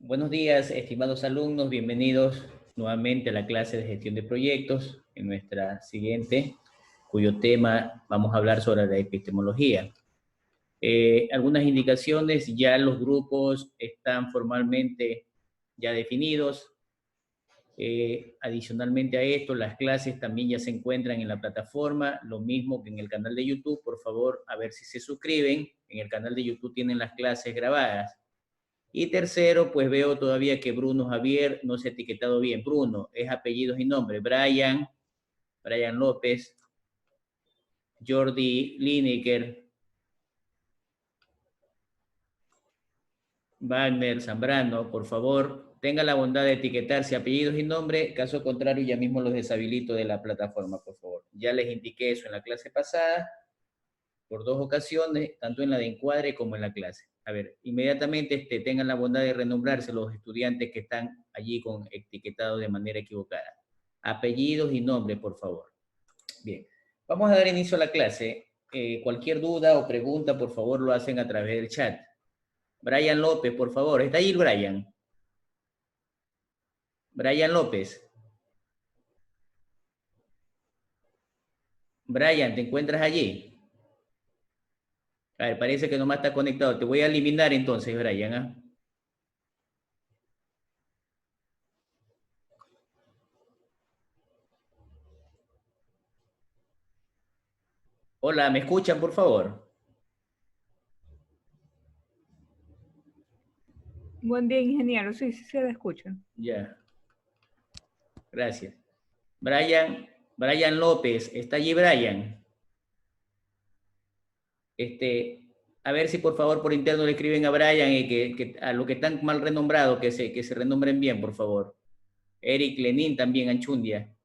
Buenos días, estimados alumnos, bienvenidos nuevamente a la clase de gestión de proyectos, en nuestra siguiente, cuyo tema vamos a hablar sobre la epistemología. Algunas indicaciones: ya los grupos están formalmente ya definidos. Adicionalmente a esto, las clases también ya se encuentran en la plataforma, lo mismo que en el canal de YouTube. Por favor, a ver si se suscriben. En el canal de YouTube tienen las clases grabadas. Y tercero, pues veo todavía que Bruno Javier no se ha etiquetado bien. Bruno, es apellidos y nombre. Brian López, Jordi Lineker, Wagner Zambrano, por favor, tenga la bondad de etiquetarse apellidos y nombre, caso contrario ya mismo los deshabilito de la plataforma, por favor. Ya les indiqué eso en la clase pasada, por 2 ocasiones, tanto en la de encuadre como en la clase. A ver, inmediatamente tengan la bondad de renombrarse los estudiantes que están allí con etiquetado de manera equivocada. Apellidos y nombre, por favor. Bien, vamos a dar inicio a la clase. Cualquier duda o pregunta, por favor, lo hacen a través del chat. Brian López, por favor. ¿Está ahí Brian? Brian López. Brian, ¿te encuentras allí? A ver, parece que nomás está conectado. Te voy a eliminar entonces, Brian. ¿Ah? Hola, ¿me escuchan, por favor? Buen día, ingeniero. Sí, sí, se le escucha. Ya. Gracias. Brian López. ¿Está allí, Brian? A ver si por favor por interno le escriben a Brian y que a los que están mal renombrados que se renombren bien, por favor. Eric Lenin también, Anchundia.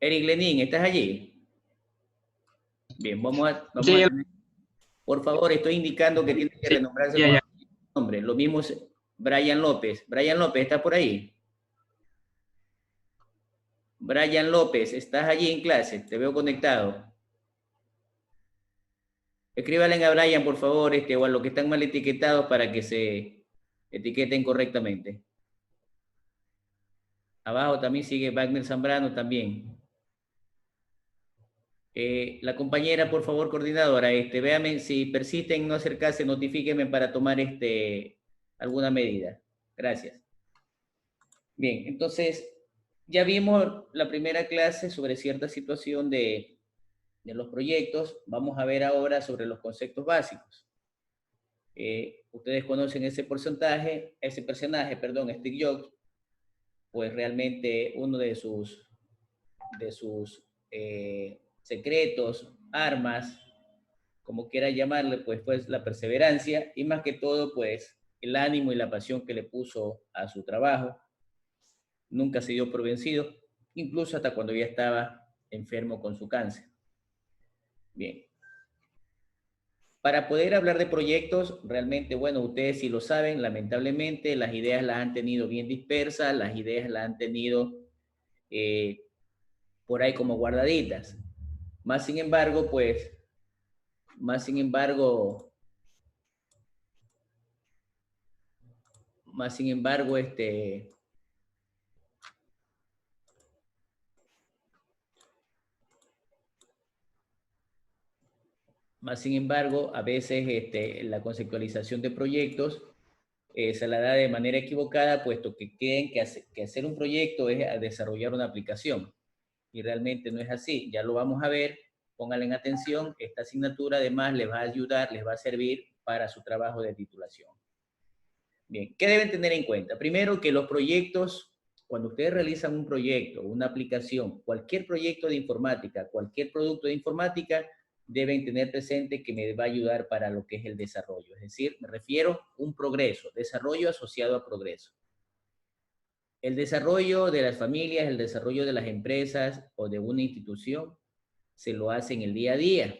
Eric Lenin, ¿estás allí? Bien, vamos a tener... Por favor, estoy indicando que tiene que renombrarse con el nombre. Lo mismo es Brian López. Brian López, ¿está por ahí? Brian López, ¿estás allí en clase? Te veo conectado. Escríbanle a Brian, por favor, o a los que están mal etiquetados para que se etiqueten correctamente. Abajo también sigue Wagner Zambrano también. La compañera, por favor, coordinadora, véame si persisten en no acercarse, notifíquenme para tomar alguna medida. Gracias. Bien, entonces, ya vimos la primera clase sobre cierta situación de los proyectos. Vamos a ver ahora sobre los conceptos básicos. Ustedes conocen ese personaje, Steve Jobs, pues realmente uno de sus secretos, armas, como quiera llamarle, pues fue la perseverancia y más que todo, pues el ánimo y la pasión que le puso a su trabajo. Nunca se dio por vencido, incluso hasta cuando ya estaba enfermo con su cáncer. Bien. Para poder hablar de proyectos, realmente, bueno, ustedes sí lo saben, lamentablemente las ideas las han tenido bien dispersas, las ideas las han tenido por ahí como guardaditas. Más sin embargo, a veces la conceptualización de proyectos se la da de manera equivocada, puesto que creen que hacer un proyecto es desarrollar una aplicación. Y realmente no es así. Ya lo vamos a ver. Pónganle en atención. Esta asignatura además les va a ayudar, les va a servir para su trabajo de titulación. Bien, ¿qué deben tener en cuenta? Primero, que los proyectos, cuando ustedes realizan un proyecto, una aplicación, cualquier proyecto de informática, cualquier producto de informática, deben tener presente que me va a ayudar para lo que es el desarrollo. Es decir, me refiero a un progreso, desarrollo asociado a progreso. El desarrollo de las familias, el desarrollo de las empresas o de una institución se lo hace en el día a día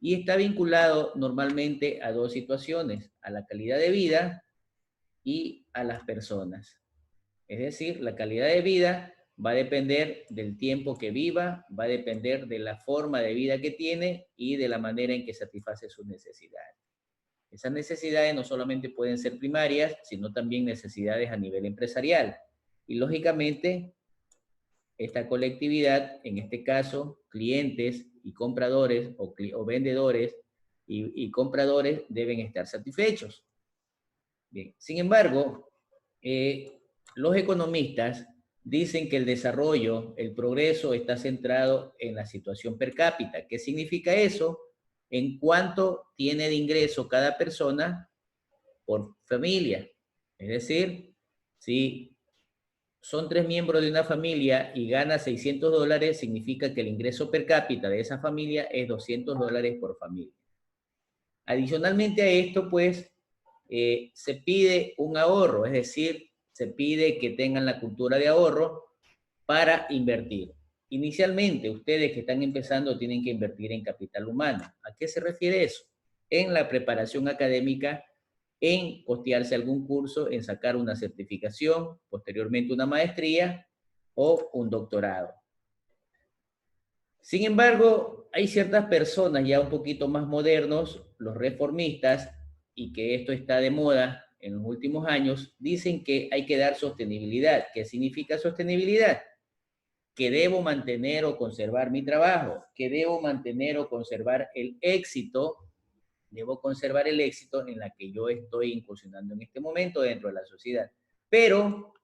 y está vinculado normalmente a 2 situaciones, a la calidad de vida y a las personas. Es decir, la calidad de vida va a depender del tiempo que viva, va a depender de la forma de vida que tiene y de la manera en que satisface sus necesidades. Esas necesidades no solamente pueden ser primarias, sino también necesidades a nivel empresarial. Y lógicamente, esta colectividad, en este caso, clientes y compradores o vendedores y compradores deben estar satisfechos. Bien. Sin embargo, los economistas dicen que el desarrollo, el progreso está centrado en la situación per cápita. ¿Qué significa eso? En cuánto tiene de ingreso cada persona por familia. Es decir, si son 3 miembros de una familia y gana $600, significa que el ingreso per cápita de esa familia es $200 por familia. Adicionalmente a esto, pues, se pide un ahorro, es decir, se pide que tengan la cultura de ahorro para invertir. Inicialmente, ustedes que están empezando tienen que invertir en capital humano. ¿A qué se refiere eso? En la preparación académica, en costearse algún curso, en sacar una certificación, posteriormente una maestría o un doctorado. Sin embargo, hay ciertas personas ya un poquito más modernos, los reformistas, y que esto está de moda en los últimos años, dicen que hay que dar sostenibilidad. ¿Qué significa sostenibilidad? Que debo mantener o conservar mi trabajo, que debo mantener o conservar el éxito, debo conservar el éxito en la que yo estoy incursionando en este momento dentro de la sociedad, pero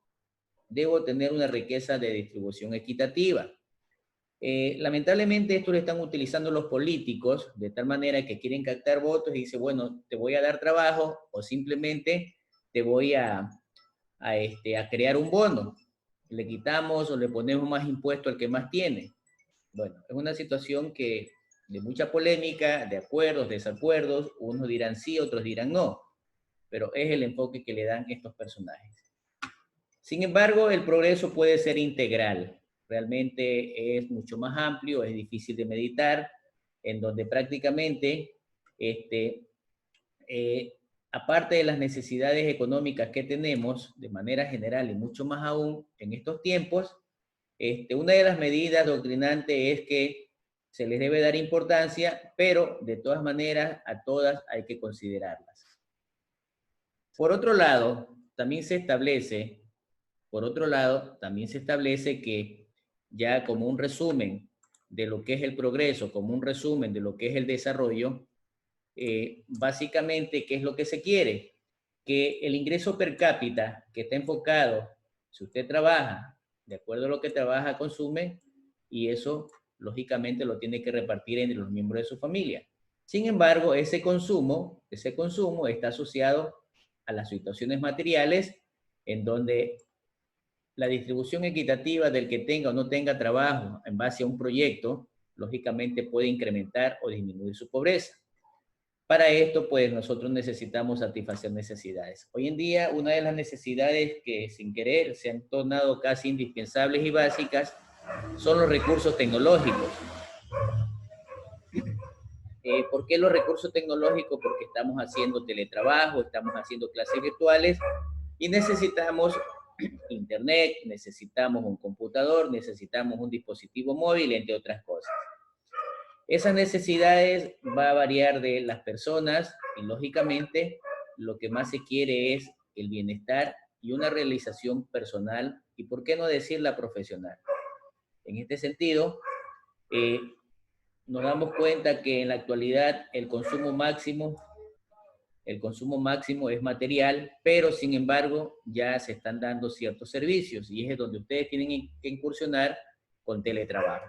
debo tener una riqueza de distribución equitativa. Lamentablemente esto lo están utilizando los políticos de tal manera que quieren captar votos y dice, bueno, te voy a dar trabajo o simplemente te voy a crear un bono. Le quitamos o le ponemos más impuesto al que más tiene. Bueno, es una situación que de mucha polémica, de acuerdos, desacuerdos, unos dirán sí, otros dirán no, pero es el enfoque que le dan estos personajes. Sin embargo, el progreso puede ser integral. Realmente es mucho más amplio, es difícil de meditar, en donde prácticamente, aparte de las necesidades económicas que tenemos de manera general y mucho más aún en estos tiempos, una de las medidas doctrinantes es que se les debe dar importancia, pero de todas maneras a todas hay que considerarlas. Por otro lado, también se establece que ya como un resumen de lo que es el progreso, como un resumen de lo que es el desarrollo, básicamente, ¿qué es lo que se quiere? Que el ingreso per cápita que está enfocado, si usted trabaja, de acuerdo a lo que trabaja, consume, y eso lógicamente lo tiene que repartir entre los miembros de su familia. Sin embargo, ese consumo está asociado a las situaciones materiales en donde la distribución equitativa del que tenga o no tenga trabajo en base a un proyecto, lógicamente puede incrementar o disminuir su pobreza. Para esto, pues, nosotros necesitamos satisfacer necesidades. Hoy en día, una de las necesidades que sin querer se han tornado casi indispensables y básicas son los recursos tecnológicos. ¿Por qué los recursos tecnológicos? Porque estamos haciendo teletrabajo, estamos haciendo clases virtuales y necesitamos internet, necesitamos un computador, necesitamos un dispositivo móvil, entre otras cosas. Esas necesidades va a variar de las personas y lógicamente lo que más se quiere es el bienestar y una realización personal y por qué no decir la profesional. En este sentido, nos damos cuenta que en la actualidad el consumo máximo es material, pero sin embargo ya se están dando ciertos servicios y es donde ustedes tienen que incursionar con teletrabajo.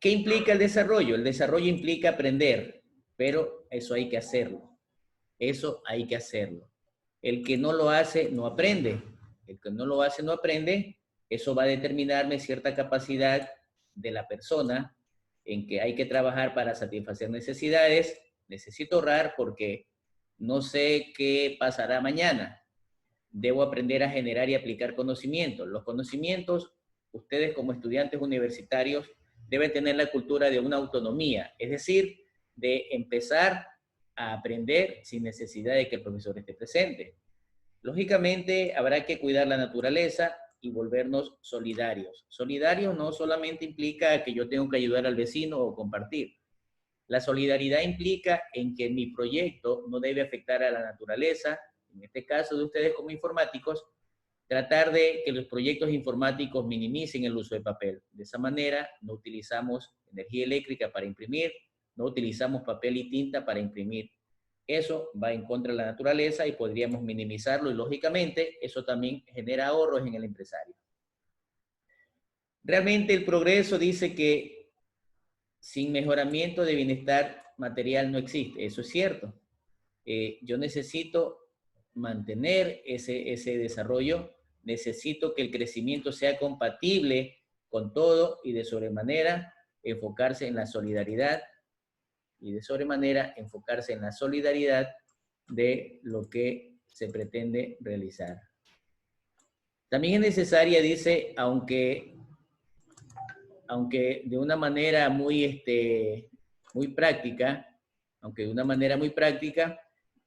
¿Qué implica el desarrollo? El desarrollo implica aprender, pero eso hay que hacerlo. Eso hay que hacerlo. El que no lo hace, no aprende. El que no lo hace, no aprende. Eso va a determinarme cierta capacidad de la persona en que hay que trabajar para satisfacer necesidades. Necesito ahorrar porque no sé qué pasará mañana. Debo aprender a generar y aplicar conocimientos. Los conocimientos, ustedes como estudiantes universitarios, deben tener la cultura de una autonomía, es decir, de empezar a aprender sin necesidad de que el profesor esté presente. Lógicamente, habrá que cuidar la naturaleza y volvernos solidarios. Solidarios no solamente implica que yo tengo que ayudar al vecino o compartir. La solidaridad implica en que mi proyecto no debe afectar a la naturaleza, en este caso de ustedes como informáticos, tratar de que los proyectos informáticos minimicen el uso de papel. De esa manera no utilizamos energía eléctrica para imprimir, no utilizamos papel y tinta para imprimir. Eso va en contra de la naturaleza y podríamos minimizarlo y lógicamente eso también genera ahorros en el empresario. Realmente el progreso dice que sin mejoramiento de bienestar material no existe, eso es cierto. Yo necesito mantener ese desarrollo, necesito que el crecimiento sea compatible con todo y de sobremanera enfocarse en la solidaridad de lo que se pretende realizar. También es necesaria, dice, aunque de una manera muy práctica,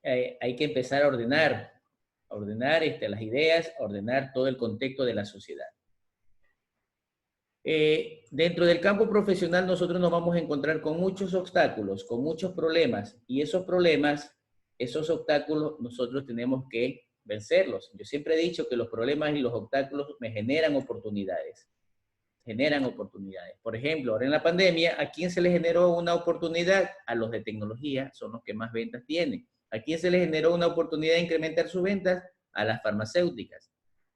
hay que empezar a ordenar las ideas, a ordenar todo el contexto de la sociedad. Dentro del campo profesional nosotros nos vamos a encontrar con muchos obstáculos, con muchos problemas, y esos problemas, esos obstáculos, nosotros tenemos que vencerlos. Yo siempre he dicho que los problemas y los obstáculos me generan oportunidades. Por ejemplo, ahora en la pandemia, ¿a quién se le generó una oportunidad? A los de tecnología, son los que más ventas tienen. ¿A quién se le generó una oportunidad de incrementar sus ventas? A las farmacéuticas.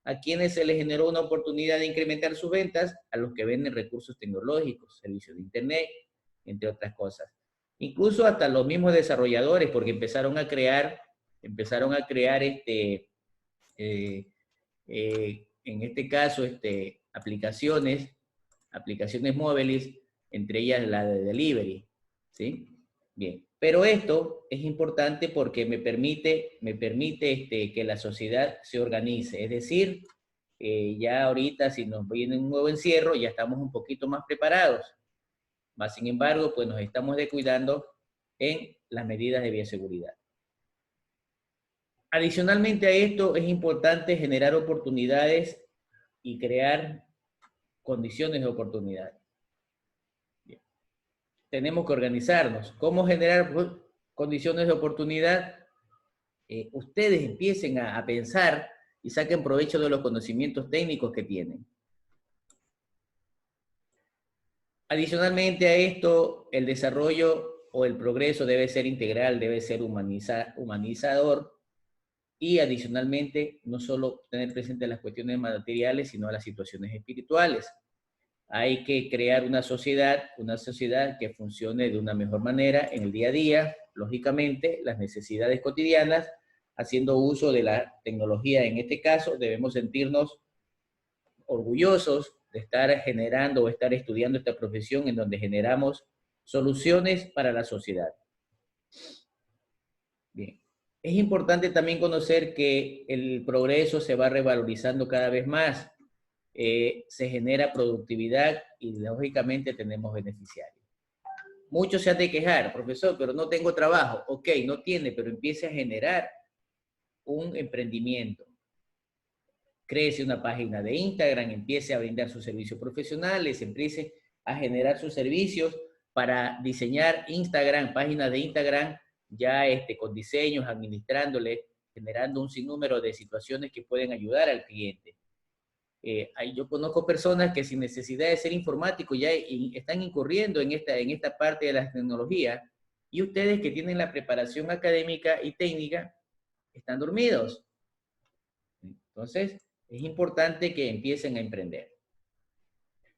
¿A quiénes se les generó una oportunidad de incrementar sus ventas? A los que venden recursos tecnológicos, servicios de internet, entre otras cosas. Incluso hasta los mismos desarrolladores, porque empezaron a crear en este caso, aplicaciones móviles, entre ellas la de delivery, ¿sí? Bien, pero esto es importante porque me permite que la sociedad se organice, es decir, ya ahorita si nos viene un nuevo encierro, ya estamos un poquito más preparados, más sin embargo, pues nos estamos descuidando en las medidas de bioseguridad. Adicionalmente a esto, es importante generar oportunidades y crear condiciones de oportunidad. Bien. Tenemos que organizarnos. ¿Cómo generar condiciones de oportunidad? Ustedes empiecen a pensar y saquen provecho de los conocimientos técnicos que tienen. Adicionalmente a esto, el desarrollo o el progreso debe ser integral, debe ser humanizador y adicionalmente no solo tener presente las cuestiones materiales, sino las situaciones espirituales. Hay que crear una sociedad que funcione de una mejor manera en el día a día, lógicamente, las necesidades cotidianas, haciendo uso de la tecnología. En este caso, debemos sentirnos orgullosos de estar generando o estar estudiando esta profesión en donde generamos soluciones para la sociedad. Bien. Es importante también conocer que el progreso se va revalorizando cada vez más. Se genera productividad y lógicamente tenemos beneficiarios. Muchos se han de quejar, profesor, pero no tengo trabajo. Ok, no tiene, pero empiece a generar un emprendimiento. Créese una página de Instagram, empiece a brindar sus servicios profesionales, empiece a generar sus servicios para diseñar Instagram, páginas de Instagram, ya con diseños, administrándole, generando un sinnúmero de situaciones que pueden ayudar al cliente. Yo conozco personas que sin necesidad de ser informáticos ya están incurriendo en esta parte de la tecnología, y ustedes que tienen la preparación académica y técnica están dormidos. Entonces, es importante que empiecen a emprender.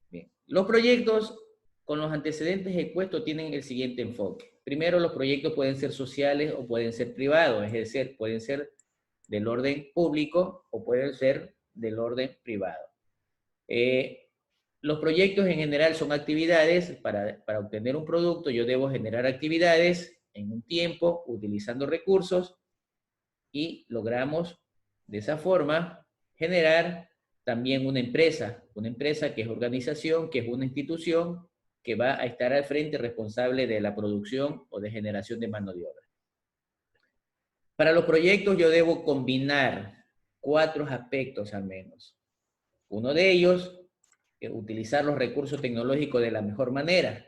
Bien. Los proyectos con los antecedentes expuestos tienen el siguiente enfoque. Primero, los proyectos pueden ser sociales o pueden ser privados, es decir, pueden ser del orden público o pueden ser del orden privado. Los proyectos en general son actividades. Para obtener un producto yo debo generar actividades en un tiempo, utilizando recursos, y logramos de esa forma generar también una empresa que es organización, que es una institución que va a estar al frente responsable de la producción o de generación de mano de obra. Para los proyectos yo debo combinar 4 aspectos al menos. Uno de ellos es utilizar los recursos tecnológicos de la mejor manera.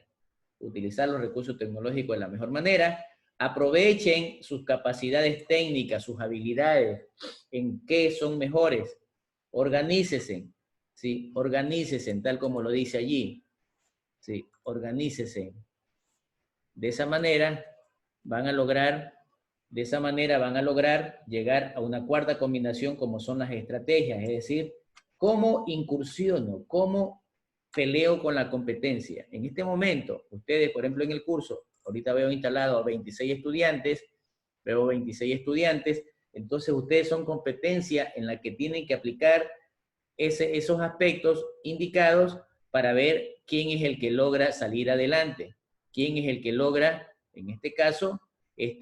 Aprovechen sus capacidades técnicas, sus habilidades, en qué son mejores. Organícese, ¿sí? Organícese, tal como lo dice allí. ¿Sí? Organícese. De esa manera van a lograr De esa manera van a lograr llegar a una cuarta combinación como son las estrategias, es decir, cómo incursiono, cómo peleo con la competencia. En este momento, ustedes, por ejemplo, en el curso, ahorita veo instalado a 26 estudiantes, entonces ustedes son competencia en la que tienen que aplicar esos aspectos indicados para ver quién es el que logra salir adelante, quién es el que logra, en este caso,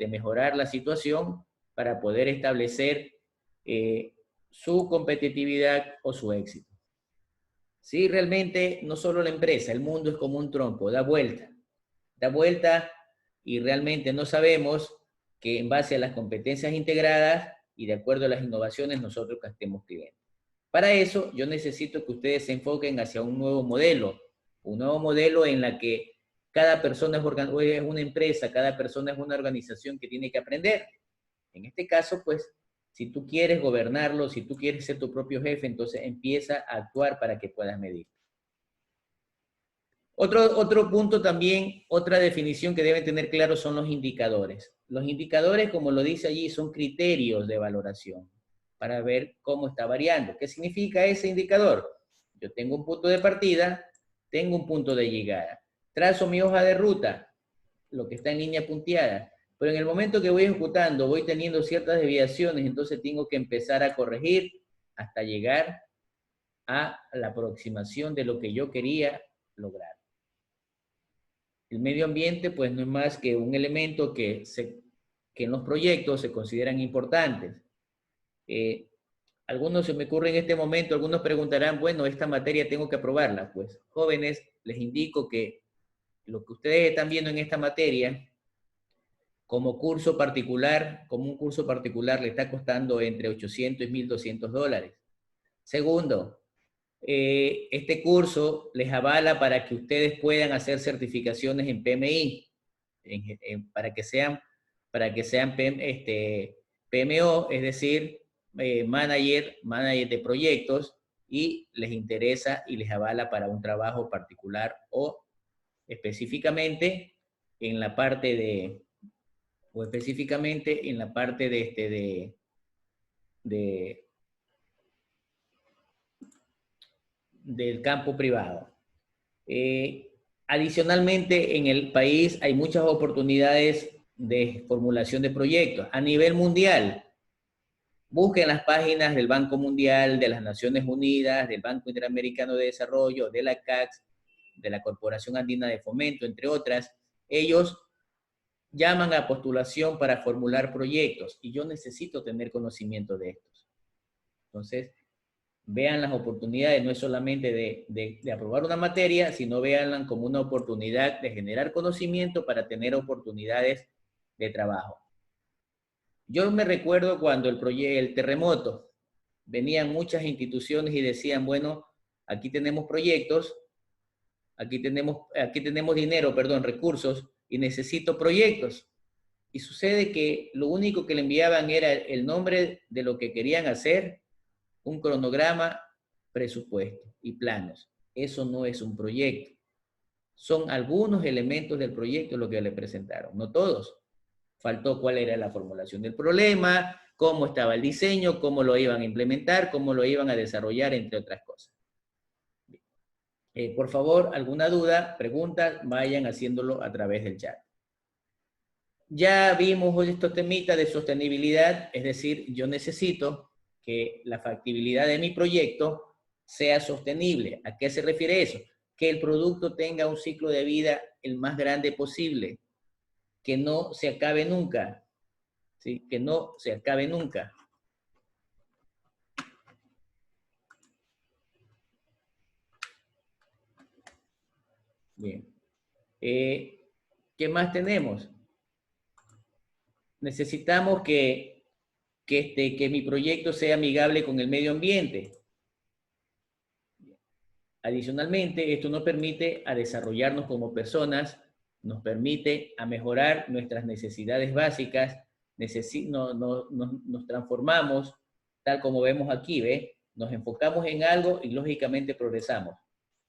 mejorar la situación para poder establecer su competitividad o su éxito. Sí, realmente no solo la empresa, el mundo es como un trompo, da vuelta y realmente no sabemos que en base a las competencias integradas y de acuerdo a las innovaciones nosotros captemos clientes. Para eso yo necesito que ustedes se enfoquen hacia un nuevo modelo en la que cada persona es una empresa, cada persona es una organización que tiene que aprender. En este caso, pues, si tú quieres gobernarlo, si tú quieres ser tu propio jefe, entonces empieza a actuar para que puedas medir. Otro punto también, otra definición que deben tener claro son los indicadores. Los indicadores, como lo dice allí, son criterios de valoración para ver cómo está variando. ¿Qué significa ese indicador? Yo tengo un punto de partida, tengo un punto de llegada. Trazo mi hoja de ruta, lo que está en línea punteada, pero en el momento que voy ejecutando, voy teniendo ciertas desviaciones, entonces tengo que empezar a corregir hasta llegar a la aproximación de lo que yo quería lograr. El medio ambiente, pues, no es más que un elemento que en los proyectos se consideran importantes. Algunos se me ocurre en este momento, algunos preguntarán, bueno, esta materia tengo que aprobarla. Pues, jóvenes, les indico que lo que ustedes están viendo en esta materia, como un curso particular le está costando entre 800 y $1,200. Segundo, este curso les avala para que ustedes puedan hacer certificaciones en PMI, para que sean PMO, es decir, manager de proyectos, y les interesa y les avala para un trabajo particular o específicamente en la parte de del campo privado. Adicionalmente, en el país hay muchas oportunidades de formulación de proyectos. A nivel mundial, busquen las páginas del Banco Mundial, de las Naciones Unidas, del Banco Interamericano de Desarrollo, de la CACS, de la Corporación Andina de Fomento, entre otras. Ellos llaman a postulación para formular proyectos y yo necesito tener conocimiento de estos. Entonces, vean las oportunidades, no es solamente de aprobar una materia, sino véanla como una oportunidad de generar conocimiento para tener oportunidades de trabajo. Yo me recuerdo cuando el terremoto, venían muchas instituciones y decían, bueno, aquí tenemos proyectos, aquí tenemos dinero, recursos, y necesito proyectos. Y sucede que lo único que le enviaban era el nombre de lo que querían hacer, un cronograma, presupuesto y planos. Eso no es un proyecto. Son algunos elementos del proyecto lo que le presentaron, no todos. Faltó cuál era la formulación del problema, cómo estaba el diseño, cómo lo iban a implementar, cómo lo iban a desarrollar, entre otras cosas. Por favor, alguna duda, pregunta, vayan haciéndolo a través del chat. Ya vimos hoy estos temitas de sostenibilidad, es decir, yo necesito que la factibilidad de mi proyecto sea sostenible. ¿A qué se refiere eso? Que el producto tenga un ciclo de vida el más grande posible, que no se acabe nunca, ¿sí? Que no se acabe nunca. Bien. ¿Qué más tenemos? Necesitamos que mi proyecto sea amigable con el medio ambiente. Adicionalmente, esto nos permite a desarrollarnos como personas, nos permite a mejorar nuestras necesidades básicas, nos transformamos, tal como vemos aquí, ¿ve? Nos enfocamos en algo y lógicamente progresamos.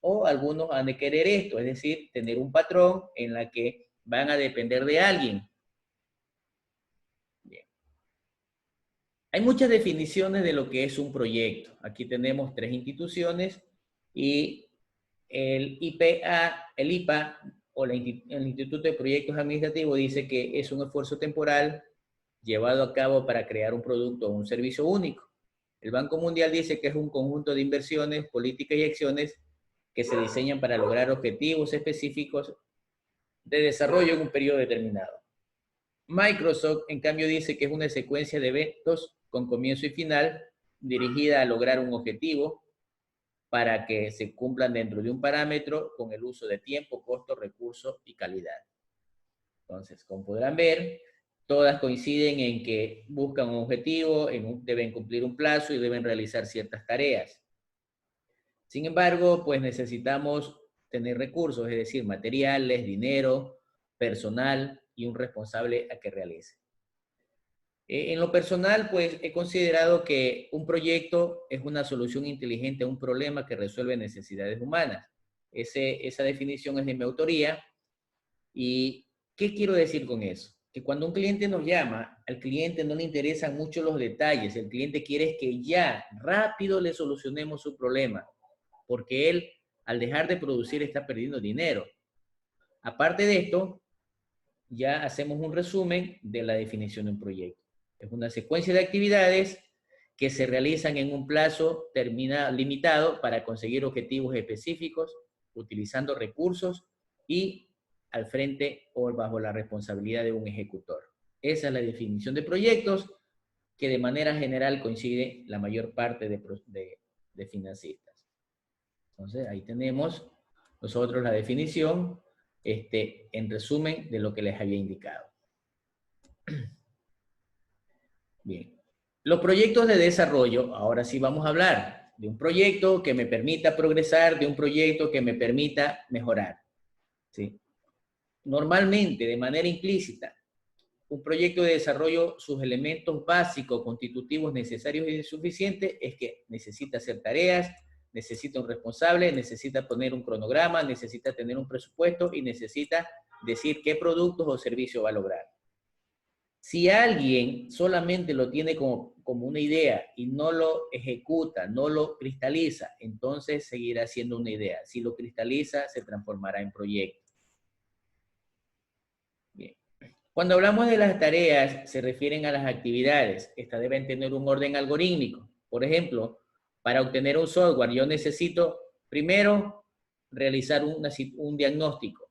O algunos han de querer esto, es decir, tener un patrón en la que van a depender de alguien. Hay muchas definiciones de lo que es un proyecto. Aquí tenemos 3 instituciones y el IPA o el Instituto de Proyectos Administrativos dice que es un esfuerzo temporal llevado a cabo para crear un producto o un servicio único. El Banco Mundial dice que es un conjunto de inversiones, políticas y acciones que se diseñan para lograr objetivos específicos de desarrollo en un periodo determinado. Microsoft, en cambio, dice que es una secuencia de eventos con comienzo y final dirigida a lograr un objetivo para que se cumplan dentro de un parámetro con el uso de tiempo, costo, recursos y calidad. Entonces, como podrán ver, todas coinciden en que buscan un objetivo, deben cumplir un plazo y deben realizar ciertas tareas. Sin embargo, pues necesitamos tener recursos, es decir, materiales, dinero, personal y un responsable a que realice. En lo personal, pues he considerado que un proyecto es una solución inteligente a un problema que resuelve necesidades humanas. Esa definición es de mi autoría. ¿Y qué quiero decir con eso? Que cuando un cliente nos llama, al cliente no le interesan mucho los detalles. El cliente quiere que ya, rápido le solucionemos su problema, porque él, al dejar de producir, está perdiendo dinero. Aparte de esto, ya hacemos un resumen de la definición de un proyecto. Es una secuencia de actividades que se realizan en un plazo limitado para conseguir objetivos específicos, utilizando recursos y al frente o bajo la responsabilidad de un ejecutor. Esa es la definición de proyectos que de manera general coincide la mayor parte de financistas. Entonces, ahí tenemos nosotros la definición, en resumen de lo que les había indicado. Bien. Los proyectos de desarrollo, ahora sí vamos a hablar de un proyecto que me permita progresar, de un proyecto que me permita mejorar. ¿Sí? Normalmente, de manera implícita, un proyecto de desarrollo, sus elementos básicos, constitutivos, necesarios y suficientes, es que necesita hacer tareas, necesita un responsable, necesita poner un cronograma, necesita tener un presupuesto y necesita decir qué productos o servicios va a lograr. Si alguien solamente lo tiene como una idea y no lo ejecuta, no lo cristaliza, entonces seguirá siendo una idea. Si lo cristaliza, se transformará en proyecto. Bien. Cuando hablamos de las tareas, se refieren a las actividades. Estas deben tener un orden algorítmico. Por ejemplo, para obtener un software, yo necesito, primero, realizar un diagnóstico.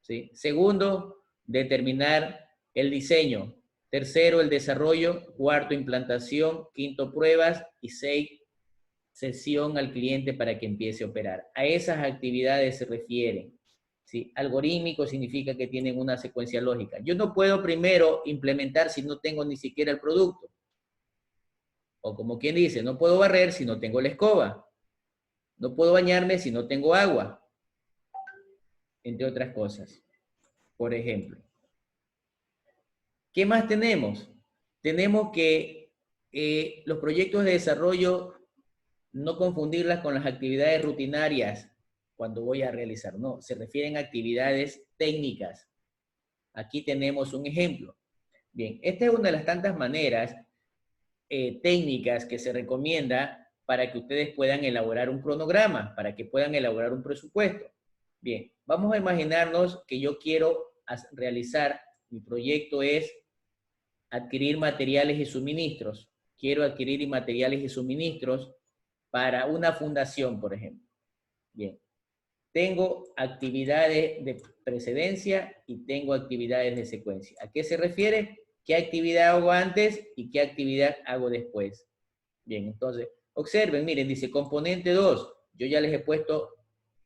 ¿Sí? Segundo, determinar el diseño. Tercero, el desarrollo. Cuarto, implantación. Quinto, pruebas. Y 6, sesión al cliente para que empiece a operar. A esas actividades se refieren. ¿Sí? Algorítmico significa que tienen una secuencia lógica. Yo no puedo primero implementar si no tengo ni siquiera el producto. O como quien dice, no puedo barrer si no tengo la escoba. No puedo bañarme si no tengo agua. Entre otras cosas. Por ejemplo. ¿Qué más tenemos? Tenemos que los proyectos de desarrollo, no confundirlas con las actividades rutinarias cuando voy a realizar. No, se refieren a actividades técnicas. Aquí tenemos un ejemplo. Bien, esta es una de las tantas maneras técnicas que se recomienda para que ustedes puedan elaborar un cronograma, para que puedan elaborar un presupuesto. Bien, vamos a imaginarnos que yo quiero realizar, mi proyecto es adquirir materiales y suministros. Quiero adquirir materiales y suministros para una fundación, por ejemplo. Bien. Tengo actividades de precedencia y tengo actividades de secuencia. ¿A qué se refiere? ¿Qué actividad hago antes y qué actividad hago después? Bien, entonces, observen, miren, dice componente 2. Yo ya les he puesto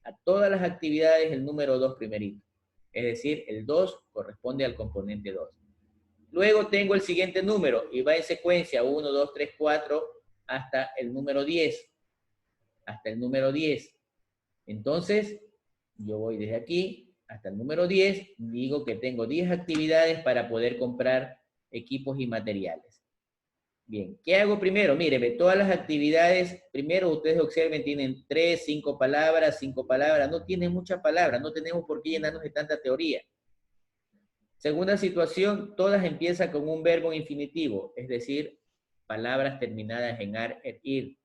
a todas las actividades el número 2 primerito. Es decir, el 2 corresponde al componente 2. Luego tengo el siguiente número y va en secuencia 1, 2, 3, 4 hasta el número 10. Hasta el número 10. Entonces, yo voy desde aquí hasta el número 10, digo que tengo 10 actividades para poder comprar equipos y materiales. Bien, ¿qué hago primero? Mire, todas las actividades, primero ustedes observen, tienen 3, 5 palabras, no tienen muchas palabras, no tenemos por qué llenarnos de tanta teoría. Segunda situación, todas empiezan con un verbo infinitivo, es decir, palabras terminadas en ar, er, ir.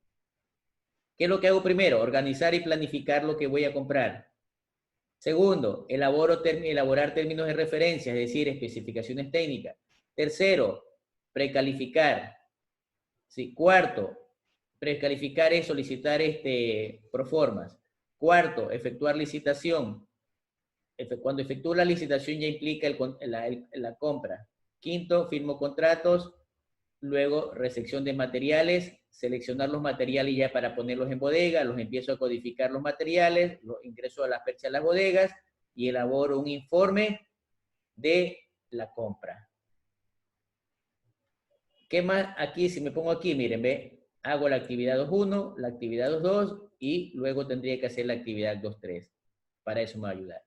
¿Qué es lo que hago primero? Organizar y planificar lo que voy a comprar. Segundo, elaborar términos de referencia, es decir, especificaciones técnicas. Tercero, precalificar. ¿Sí? Cuarto, precalificar es solicitar proformas. Cuarto, efectuar licitación. Cuando efectúo la licitación ya implica la compra. Quinto, firmo contratos. Luego, recepción de materiales, seleccionar los materiales ya para ponerlos en bodega, los empiezo a codificar los materiales, los ingreso a las perchas de las bodegas y elaboro un informe de la compra. ¿Qué más? Aquí, si me pongo aquí, miren, ve, hago la actividad 2.1, la actividad 2.2 y luego tendría que hacer la actividad 2.3. Para eso me va a ayudar.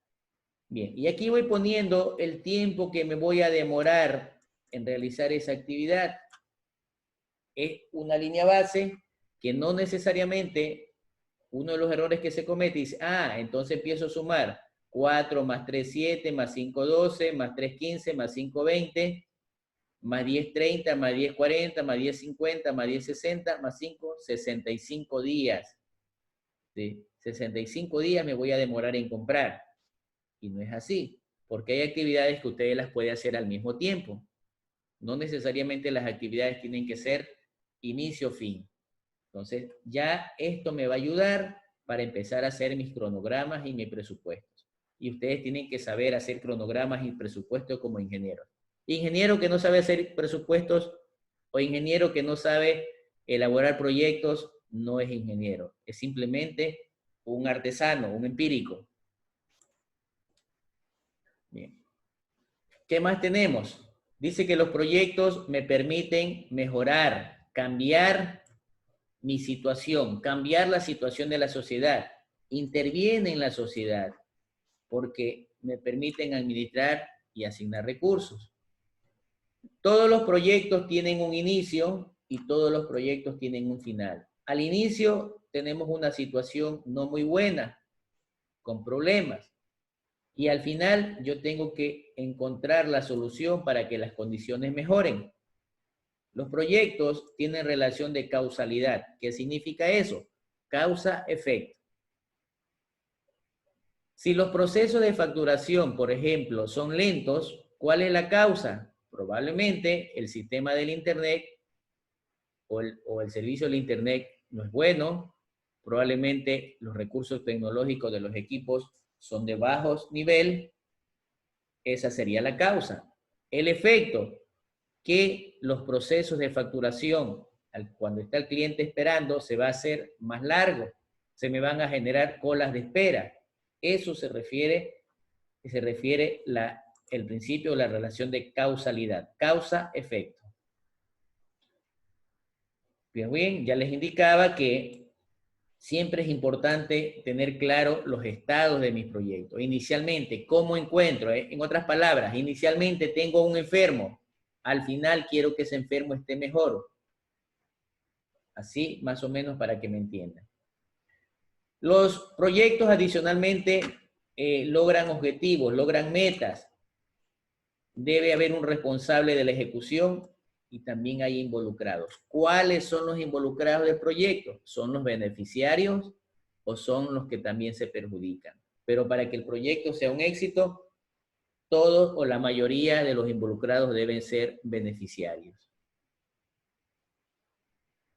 Bien, y aquí voy poniendo el tiempo que me voy a demorar en realizar esa actividad. Es una línea base que no necesariamente uno de los errores que se comete dice, entonces empiezo a sumar 4 más 3, 7, más 5, 12, más 3, 15, más 5, 20, más 10, 30, más 10, 40, más 10, 50, más 10, 60, más 5, 65 días. ¿Sí? 65 días me voy a demorar en comprar. Y no es así, porque hay actividades que ustedes las pueden hacer al mismo tiempo. No necesariamente las actividades tienen que ser inicio-fin. Entonces, ya esto me va a ayudar para empezar a hacer mis cronogramas y mis presupuestos. Y ustedes tienen que saber hacer cronogramas y presupuestos como ingenieros. Ingeniero que no sabe hacer presupuestos o ingeniero que no sabe elaborar proyectos no es ingeniero. Es simplemente un artesano, un empírico. Bien. ¿Qué más tenemos? Dice que los proyectos me permiten mejorar, cambiar mi situación, cambiar la situación de la sociedad, interviene en la sociedad, porque me permiten administrar y asignar recursos. Todos los proyectos tienen un inicio y todos los proyectos tienen un final. Al inicio tenemos una situación no muy buena, con problemas, y al final yo tengo que encontrar la solución para que las condiciones mejoren. Los proyectos tienen relación de causalidad. ¿Qué significa eso? Causa-efecto. Si los procesos de facturación, por ejemplo, son lentos, ¿cuál es la causa? Probablemente el sistema del Internet o el servicio del Internet no es bueno, probablemente los recursos tecnológicos de los equipos son de bajo nivel, esa sería la causa. El efecto, que los procesos de facturación, cuando está el cliente esperando, se va a hacer más largo, se me van a generar colas de espera. Eso se refiere el principio de la relación de causalidad, causa-efecto. Bien, ya les indicaba que siempre es importante tener claro los estados de mis proyectos. Inicialmente, ¿cómo encuentro? En otras palabras, inicialmente tengo un enfermo, al final quiero que ese enfermo esté mejor. Así, más o menos, para que me entiendan. Los proyectos adicionalmente logran objetivos, logran metas. Debe haber un responsable de la ejecución y también hay involucrados. ¿Cuáles son los involucrados del proyecto? ¿Son los beneficiarios o son los que también se perjudican? Pero para que el proyecto sea un éxito, todos o la mayoría de los involucrados deben ser beneficiarios.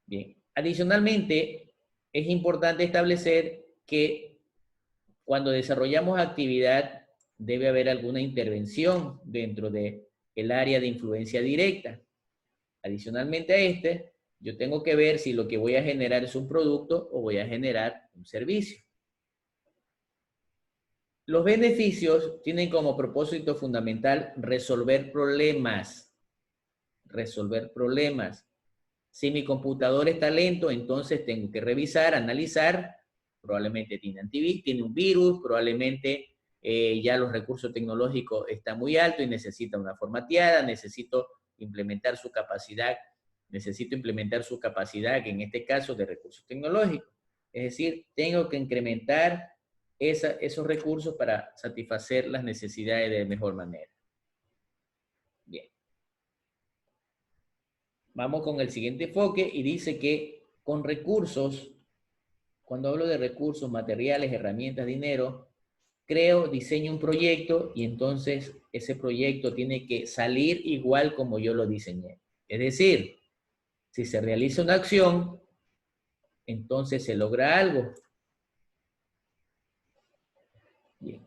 Bien, adicionalmente, es importante establecer que cuando desarrollamos actividad debe haber alguna intervención dentro del área de influencia directa. Adicionalmente a yo tengo que ver si lo que voy a generar es un producto o voy a generar un servicio. Los beneficios tienen como propósito fundamental resolver problemas. Resolver problemas. Si mi computador está lento, entonces tengo que revisar, analizar, probablemente tiene antivirus, tiene un virus, probablemente ya los recursos tecnológicos están muy altos y necesita una formateada, necesito implementar su capacidad, que en este caso de recursos tecnológicos. Es decir, tengo que incrementar esos recursos para satisfacer las necesidades de mejor manera. Bien. Vamos con el siguiente enfoque y dice que con recursos, cuando hablo de recursos, materiales, herramientas, dinero, diseño un proyecto y entonces ese proyecto tiene que salir igual como yo lo diseñé. Es decir, si se realiza una acción, entonces se logra algo. Bien.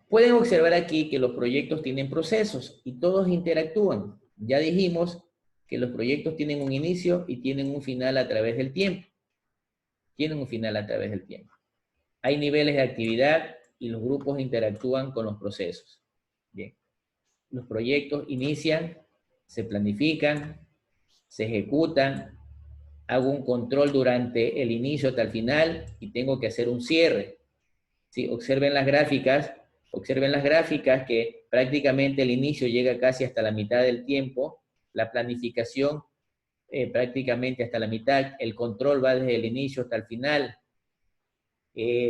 Pueden observar aquí que los proyectos tienen procesos y todos interactúan. Ya dijimos que los proyectos tienen un inicio y tienen un final a través del tiempo. Tienen un final a través del tiempo. Hay niveles de actividad y los grupos interactúan con los procesos. Bien. Los proyectos inician, se planifican, se ejecutan, hago un control durante el inicio hasta el final y tengo que hacer un cierre. ¿Sí? Observen las gráficas que prácticamente el inicio llega casi hasta la mitad del tiempo, la planificación prácticamente hasta la mitad, el control va desde el inicio hasta el final,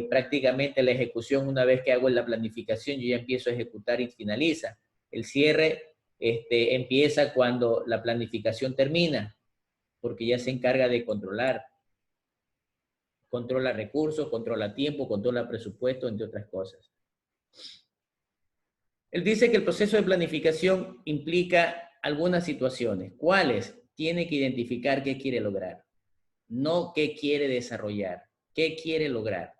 prácticamente la ejecución, una vez que hago la planificación, yo ya empiezo a ejecutar y finaliza. El cierre empieza cuando la planificación termina, porque ya se encarga de controlar. Controla recursos, controla tiempo, controla presupuesto, entre otras cosas. Él dice que el proceso de planificación implica algunas situaciones. ¿Cuáles? Tiene que identificar qué quiere lograr, no qué quiere desarrollar, qué quiere lograr.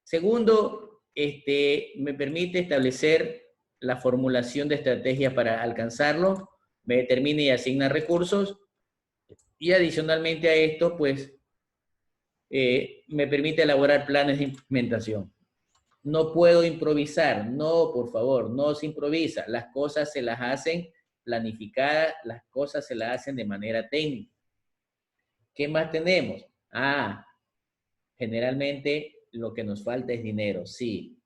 Segundo, me permite establecer la formulación de estrategias para alcanzarlo, me determina y asigna recursos, y adicionalmente a esto, pues, me permite elaborar planes de implementación. No puedo improvisar, no, por favor, no se improvisa. Las cosas se las hacen planificadas, las cosas se las hacen de manera técnica. ¿Qué más tenemos? Generalmente lo que nos falta es dinero, sí.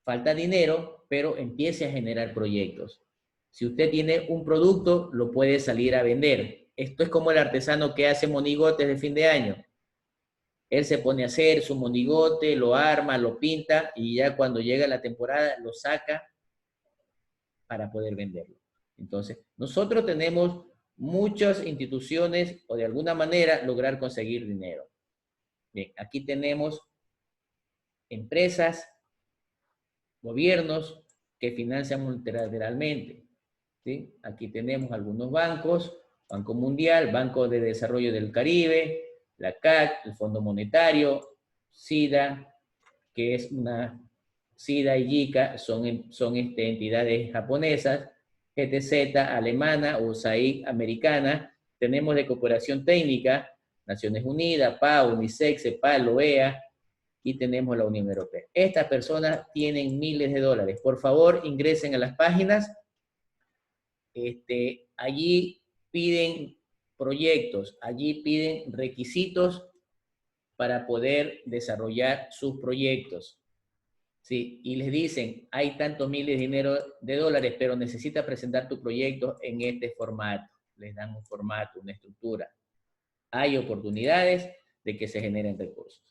Falta dinero, pero empiece a generar proyectos. Si usted tiene un producto, lo puede salir a vender. Esto es como el artesano que hace monigotes de fin de año. Él se pone a hacer su monigote, lo arma, lo pinta y ya cuando llega la temporada lo saca para poder venderlo. Entonces, nosotros tenemos muchas instituciones o de alguna manera lograr conseguir dinero. Bien, aquí tenemos empresas, gobiernos que financian multilateralmente. ¿Sí? Aquí tenemos algunos bancos, Banco Mundial, Banco de Desarrollo del Caribe, la CAC, el Fondo Monetario, SIDA, que es una, SIDA y JICA son entidades japonesas, GTZ alemana, USAID americana, tenemos de cooperación técnica, Naciones Unidas, PAO, UNICEF, CEPAL, OEA, y tenemos la Unión Europea. Estas personas tienen miles de dólares. Por favor, ingresen a las páginas. Allí piden proyectos, allí piden requisitos para poder desarrollar sus proyectos. Sí, y les dicen, hay tantos miles de dólares, pero necesitas presentar tu proyecto en este formato. Les dan un formato, una estructura. Hay oportunidades de que se generen recursos.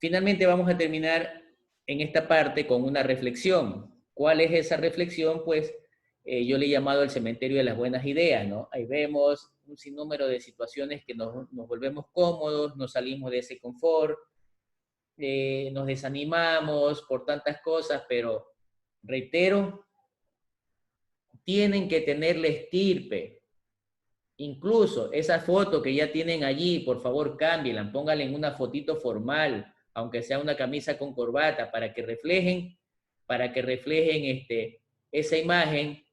Finalmente vamos a terminar en esta parte con una reflexión. ¿Cuál es esa reflexión? Pues yo le he llamado el cementerio de las buenas ideas, ¿no? Ahí vemos un sinnúmero de situaciones que nos volvemos cómodos, nos salimos de ese confort, nos desanimamos por tantas cosas, pero reitero, tienen que tener la estirpe. Incluso esa foto que ya tienen allí, por favor cámbienla, pónganla en una fotito formal, aunque sea una camisa con corbata, para que reflejen esa imagen,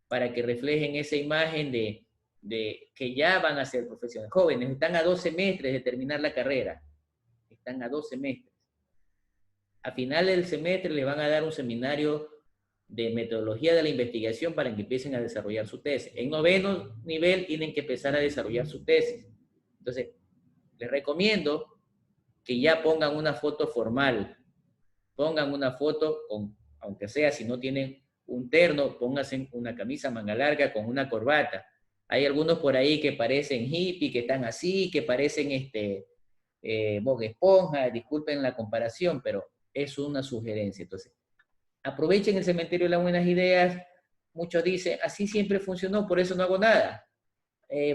para que reflejen esa imagen de que ya van a ser profesionales. Jóvenes, están a 2 semestres de terminar la carrera, están a 2 semestres. A final del semestre les van a dar un seminario de metodología de la investigación para que empiecen a desarrollar su tesis. En 9º nivel tienen que empezar a desarrollar su tesis. Entonces, les recomiendo que ya pongan una foto formal, pongan una foto, aunque sea si no tienen un terno, pónganse una camisa manga larga con una corbata. Hay algunos por ahí que parecen hippie, que están así, que parecen Bob Esponja, disculpen la comparación, pero es una sugerencia. Entonces, aprovechen el cementerio de las buenas ideas, muchos dicen, así siempre funcionó, por eso no hago nada.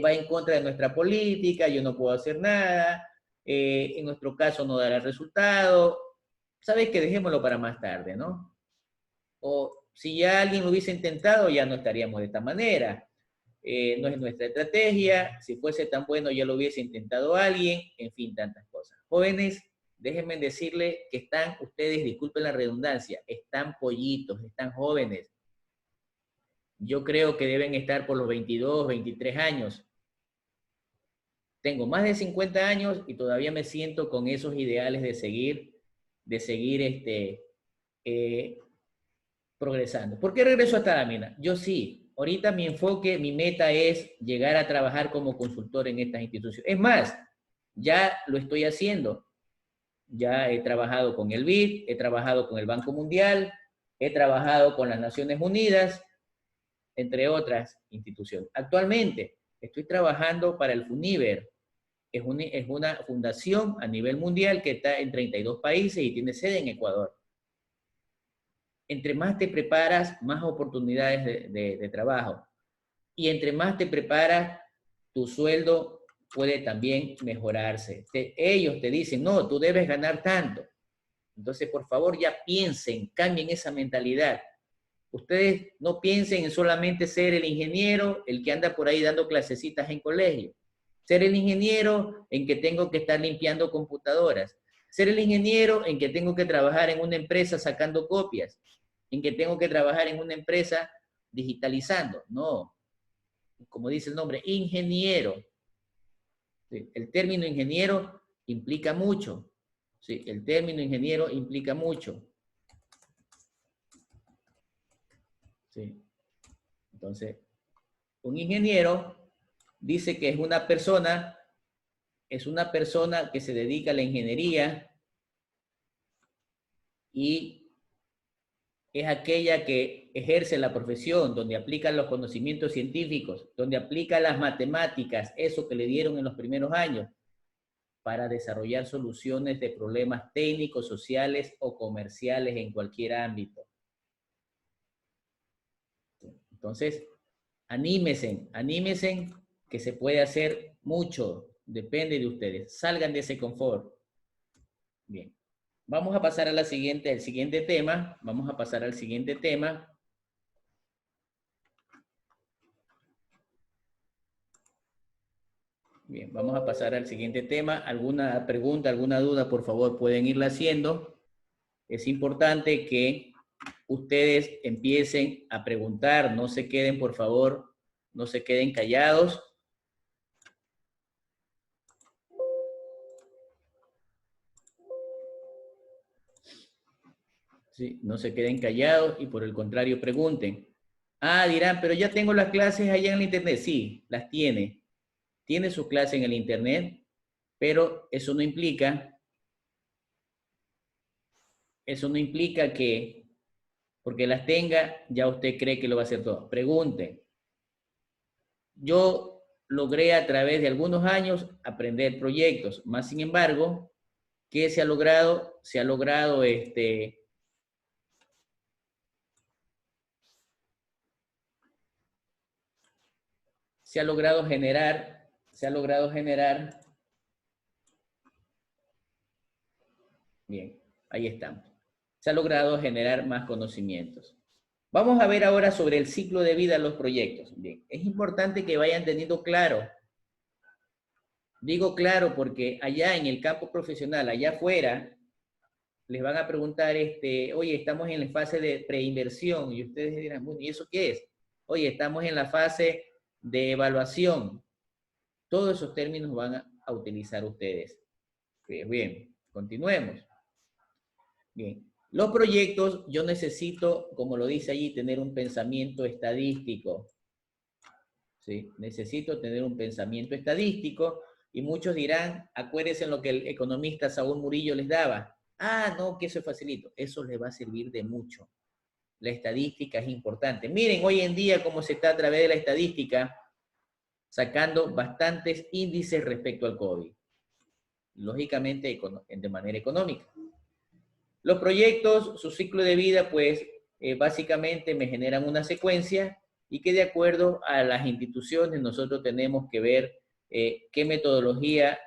Va en contra de nuestra política, yo no puedo hacer nada, en nuestro caso no dará resultado. ¿Sabes qué? Dejémoslo para más tarde, ¿no? O si ya alguien lo hubiese intentado, ya no estaríamos de esta manera. No es nuestra estrategia, si fuese tan bueno ya lo hubiese intentado alguien, en fin, tantas cosas. Jóvenes, déjenme decirles que están ustedes, disculpen la redundancia, están pollitos, están jóvenes. Yo creo que deben estar por los 22, 23 años. Tengo más de 50 años y todavía me siento con esos ideales de seguir progresando. ¿Por qué regreso hasta la mina? Yo sí, ahorita mi enfoque, mi meta es llegar a trabajar como consultor en estas instituciones. Es más, ya lo estoy haciendo. Ya he trabajado con el BID, he trabajado con el Banco Mundial, he trabajado con las Naciones Unidas, entre otras instituciones. Actualmente estoy trabajando para el FUNIVER. Es una fundación a nivel mundial que está en 32 países y tiene sede en Ecuador. Entre más te preparas, más oportunidades de trabajo. Y entre más te preparas, tu sueldo puede también mejorarse. Ellos te dicen, no, tú debes ganar tanto. Entonces, por favor, ya piensen, cambien esa mentalidad. Ustedes no piensen en solamente ser el ingeniero, el que anda por ahí dando clasecitas en colegio. Ser el ingeniero en que tengo que estar limpiando computadoras. Ser el ingeniero en que tengo que trabajar en una empresa sacando copias. En que tengo que trabajar en una empresa digitalizando. No. Como dice el nombre, ingeniero. Sí, el término ingeniero implica mucho. Sí, el término ingeniero implica mucho. Sí. Entonces, un ingeniero dice que es una persona que se dedica a la ingeniería y es aquella que ejerce la profesión, donde aplica los conocimientos científicos, donde aplica las matemáticas, eso que le dieron en los primeros años, para desarrollar soluciones de problemas técnicos, sociales o comerciales en cualquier ámbito. Entonces, anímense, que se puede hacer mucho, depende de ustedes. Salgan de ese confort. Bien, vamos a pasar al siguiente tema. Vamos a pasar al siguiente tema. Bien, vamos a pasar al siguiente tema. ¿Alguna pregunta, alguna duda, por favor, pueden irla haciendo? Es importante que ustedes empiecen a preguntar, no se queden, por favor, no se queden callados. Sí, no se queden callados y por el contrario pregunten. Ah, dirán, pero ya tengo las clases allá en el internet. Sí, las tiene. Tiene sus clases en el internet, pero eso no implica que porque las tenga, ya usted cree que lo va a hacer todo. Pregunten. Yo logré a través de algunos años aprender proyectos, más sin embargo, ¿qué se ha logrado? Se ha logrado generar, bien, ahí estamos. Se ha logrado generar más conocimientos. Vamos a ver ahora sobre el ciclo de vida de los proyectos. Bien, es importante que vayan teniendo claro. Digo claro porque allá en el campo profesional, allá afuera, les van a preguntar, oye, estamos en la fase de preinversión, y ustedes dirán, bueno, ¿y eso qué es? Oye, estamos en la fase de evaluación. Todos esos términos van a utilizar ustedes. Bien, continuemos. Bien, los proyectos, yo necesito, como lo dice allí, tener un pensamiento estadístico. ¿Sí? Necesito tener un pensamiento estadístico y muchos dirán, acuérdense en lo que el economista Saúl Murillo les daba. Ah, no, que eso es facilito. Eso les va a servir de mucho. La estadística es importante. Miren hoy en día cómo se está a través de la estadística sacando bastantes índices respecto al COVID. Lógicamente, de manera económica. Los proyectos, su ciclo de vida, pues, básicamente me generan una secuencia y que de acuerdo a las instituciones nosotros tenemos que ver qué metodología,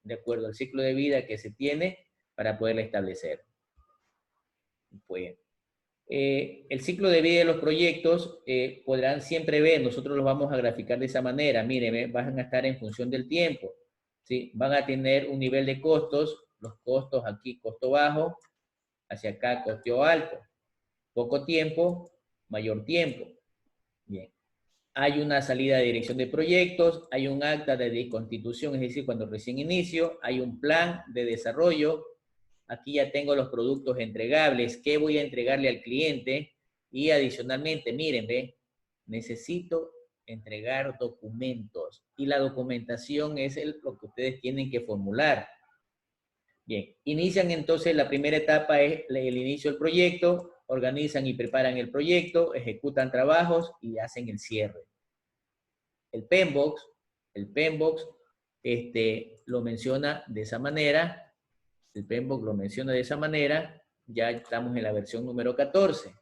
de acuerdo al ciclo de vida que se tiene, para poderla establecer. Pues, el ciclo de vida de los proyectos podrán siempre ver, nosotros los vamos a graficar de esa manera, miren, van a estar en función del tiempo, ¿sí? Van a tener un nivel de costos, los costos aquí, costo bajo, hacia acá, costo alto, poco tiempo, mayor tiempo. Bien. Hay una salida de dirección de proyectos, hay un acta de constitución, es decir, cuando recién inicio, hay un plan de desarrollo. Aquí ya tengo los productos entregables, qué voy a entregarle al cliente, y adicionalmente, miren, ve, necesito entregar documentos, y la documentación es lo que ustedes tienen que formular. Bien, inician entonces, la primera etapa es el inicio del proyecto, organizan y preparan el proyecto, ejecutan trabajos y hacen el cierre. El PMBOK lo menciona de esa manera. El PMBOK lo menciona de esa manera. Ya estamos en la versión número 14.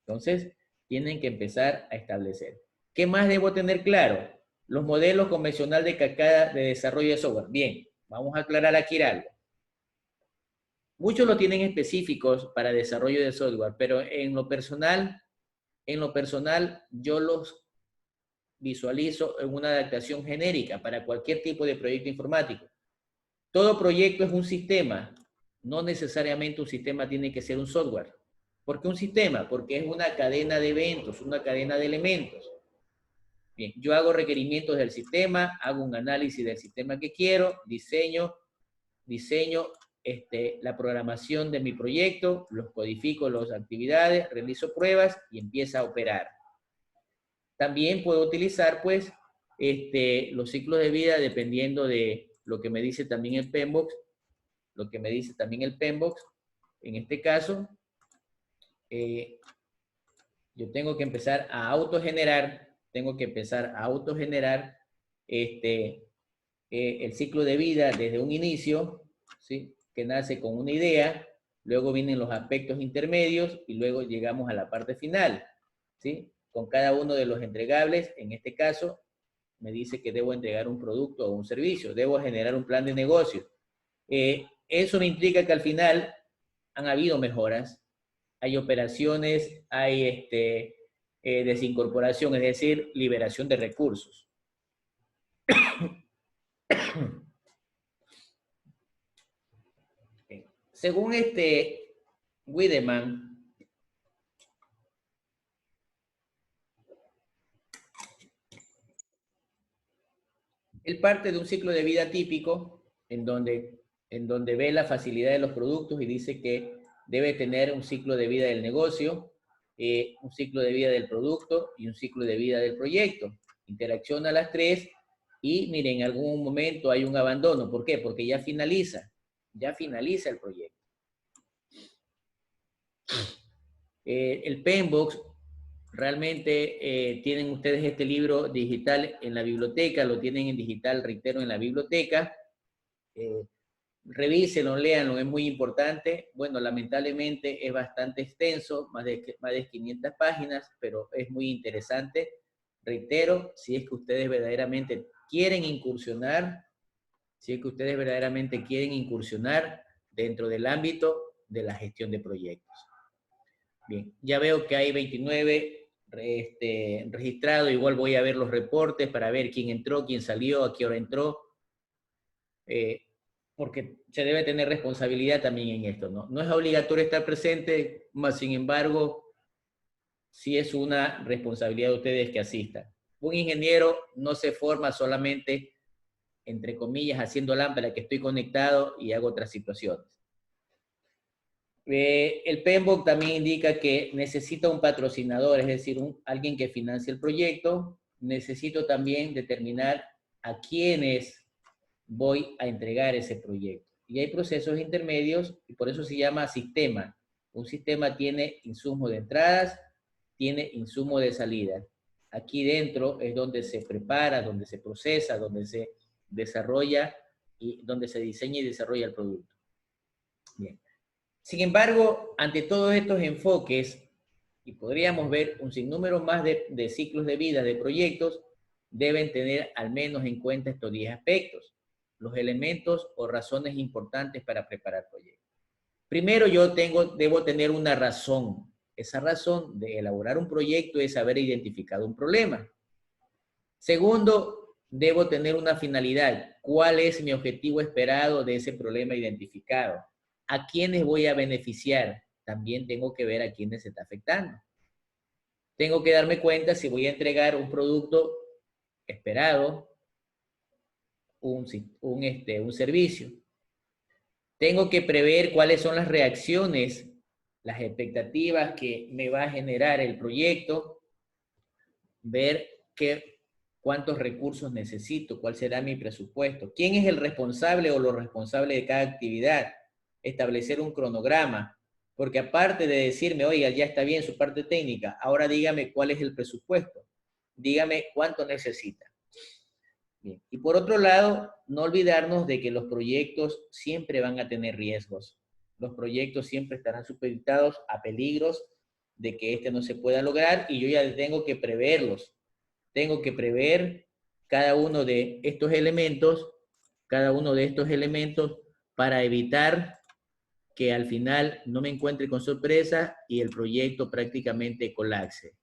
Entonces, tienen que empezar a establecer. ¿Qué más debo tener claro? Los modelos convencionales de cascada de desarrollo de software. Bien, vamos a aclarar aquí algo. Muchos lo tienen específicos para desarrollo de software, pero en lo personal, yo los visualizo en una adaptación genérica para cualquier tipo de proyecto informático. Todo proyecto es un sistema, no necesariamente un sistema tiene que ser un software. ¿Por qué un sistema? Porque es una cadena de eventos, una cadena de elementos. Bien, yo hago requerimientos del sistema, hago un análisis del sistema que quiero, diseño la programación de mi proyecto, los codifico las actividades, realizo pruebas y empieza a operar. También puedo utilizar, pues, los ciclos de vida dependiendo de lo que me dice también el PMBOK. En este caso, yo tengo que empezar a autogenerar, el ciclo de vida desde un inicio, ¿sí? Que nace con una idea, luego vienen los aspectos intermedios y luego llegamos a la parte final, ¿sí? Con cada uno de los entregables. En este caso, me dice que debo entregar un producto o un servicio, debo generar un plan de negocio. Eso me implica que al final han habido mejoras, hay operaciones, hay desincorporación, es decir, liberación de recursos. Según Wiedemann, él parte de un ciclo de vida típico en donde ve la facilidad de los productos y dice que debe tener un ciclo de vida del negocio, un ciclo de vida del producto y un ciclo de vida del proyecto. Interacciona las tres y, miren, en algún momento hay un abandono. ¿Por qué? Porque ya finaliza el proyecto. El PMBOK, realmente tienen ustedes este libro digital en la biblioteca, lo tienen en digital, reitero, en la biblioteca. Revísenlo, léanlo, es muy importante. Bueno, lamentablemente es bastante extenso, más de 500 páginas, pero es muy interesante. Reitero, si es que ustedes verdaderamente quieren incursionar, dentro del ámbito de la gestión de proyectos. Bien, ya veo que hay 29 registrados, igual voy a ver los reportes para ver quién entró, quién salió, a qué hora entró, porque se debe tener responsabilidad también en esto, ¿no? No es obligatorio estar presente, más sin embargo, sí es una responsabilidad de ustedes que asistan. Un ingeniero no se forma solamente, entre comillas, haciendo lámpara, que estoy conectado y hago otras situaciones. El PMBOK también indica que necesita un patrocinador, es decir, alguien que financie el proyecto. Necesito también determinar a quiénes voy a entregar ese proyecto. Y hay procesos intermedios y por eso se llama sistema. Un sistema tiene insumo de entradas, tiene insumo de salida. Aquí dentro es donde se prepara, donde se procesa, donde se desarrolla y donde se diseña y desarrolla el producto. Bien. Sin embargo, ante todos estos enfoques, y podríamos ver un sinnúmero más de ciclos de vida de proyectos, deben tener al menos en cuenta estos 10 aspectos, los elementos o razones importantes para preparar proyectos. Primero, debo tener una razón. Esa razón de elaborar un proyecto es haber identificado un problema. Segundo, debo tener una finalidad. ¿Cuál es mi objetivo esperado de ese problema identificado? ¿A quiénes voy a beneficiar? También tengo que ver a quiénes se está afectando. Tengo que darme cuenta si voy a entregar un producto esperado, un servicio. Tengo que prever cuáles son las reacciones, las expectativas que me va a generar el proyecto, ver cuántos recursos necesito, cuál será mi presupuesto, quién es el responsable o los responsables de cada actividad, establecer un cronograma, porque aparte de decirme, oiga, ya está bien su parte técnica, ahora dígame cuál es el presupuesto, dígame cuánto necesita. Bien. Y por otro lado, no olvidarnos de que los proyectos siempre van a tener riesgos. Los proyectos siempre estarán supeditados a peligros de que no se pueda lograr y yo ya tengo que preverlos. Tengo que prever cada uno de estos elementos para evitar que al final no me encuentre con sorpresa y el proyecto prácticamente colapse.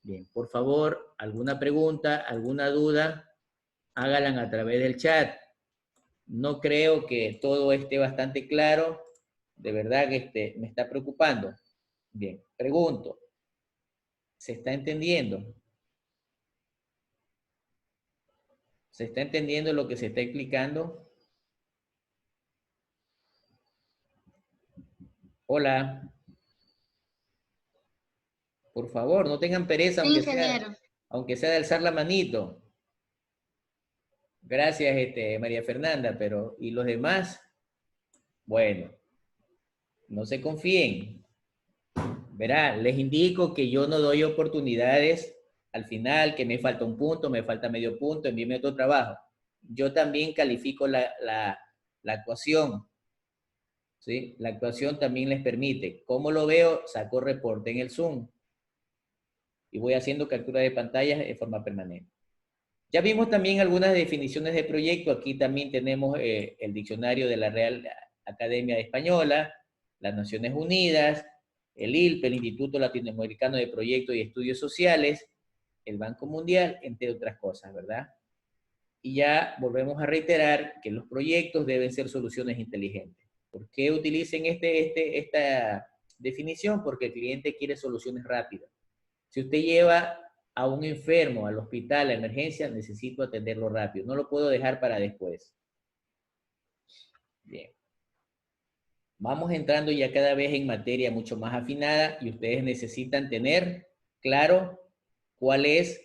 Bien, por favor, alguna pregunta, alguna duda, háganla a través del chat. No creo que todo esté bastante claro. De verdad que me está preocupando. Bien, pregunto. ¿Se está entendiendo? ¿Se está entendiendo lo que se está explicando? Hola. Por favor, no tengan pereza, aunque sea de alzar la manito. Gracias, María Fernanda, pero ¿y los demás? Bueno, no se confíen. Verá, les indico que yo no doy oportunidades al final, que me falta un punto, me falta medio punto, envíeme otro trabajo. Yo también califico la actuación, ¿sí? La actuación también les permite. ¿Cómo lo veo? Saco reporte en el Zoom y voy haciendo captura de pantallas de forma permanente. Ya vimos también algunas definiciones de proyecto. Aquí también tenemos el diccionario de la Real Academia Española, las Naciones Unidas, el ILP, el Instituto Latinoamericano de Proyectos y Estudios Sociales, el Banco Mundial, entre otras cosas, ¿verdad? Y ya volvemos a reiterar que los proyectos deben ser soluciones inteligentes. ¿Por qué utilicen esta definición? Porque el cliente quiere soluciones rápidas. Si usted lleva a un enfermo al hospital, a emergencia, necesito atenderlo rápido. No lo puedo dejar para después. Bien. Vamos entrando ya cada vez en materia mucho más afinada y ustedes necesitan tener claro cuál es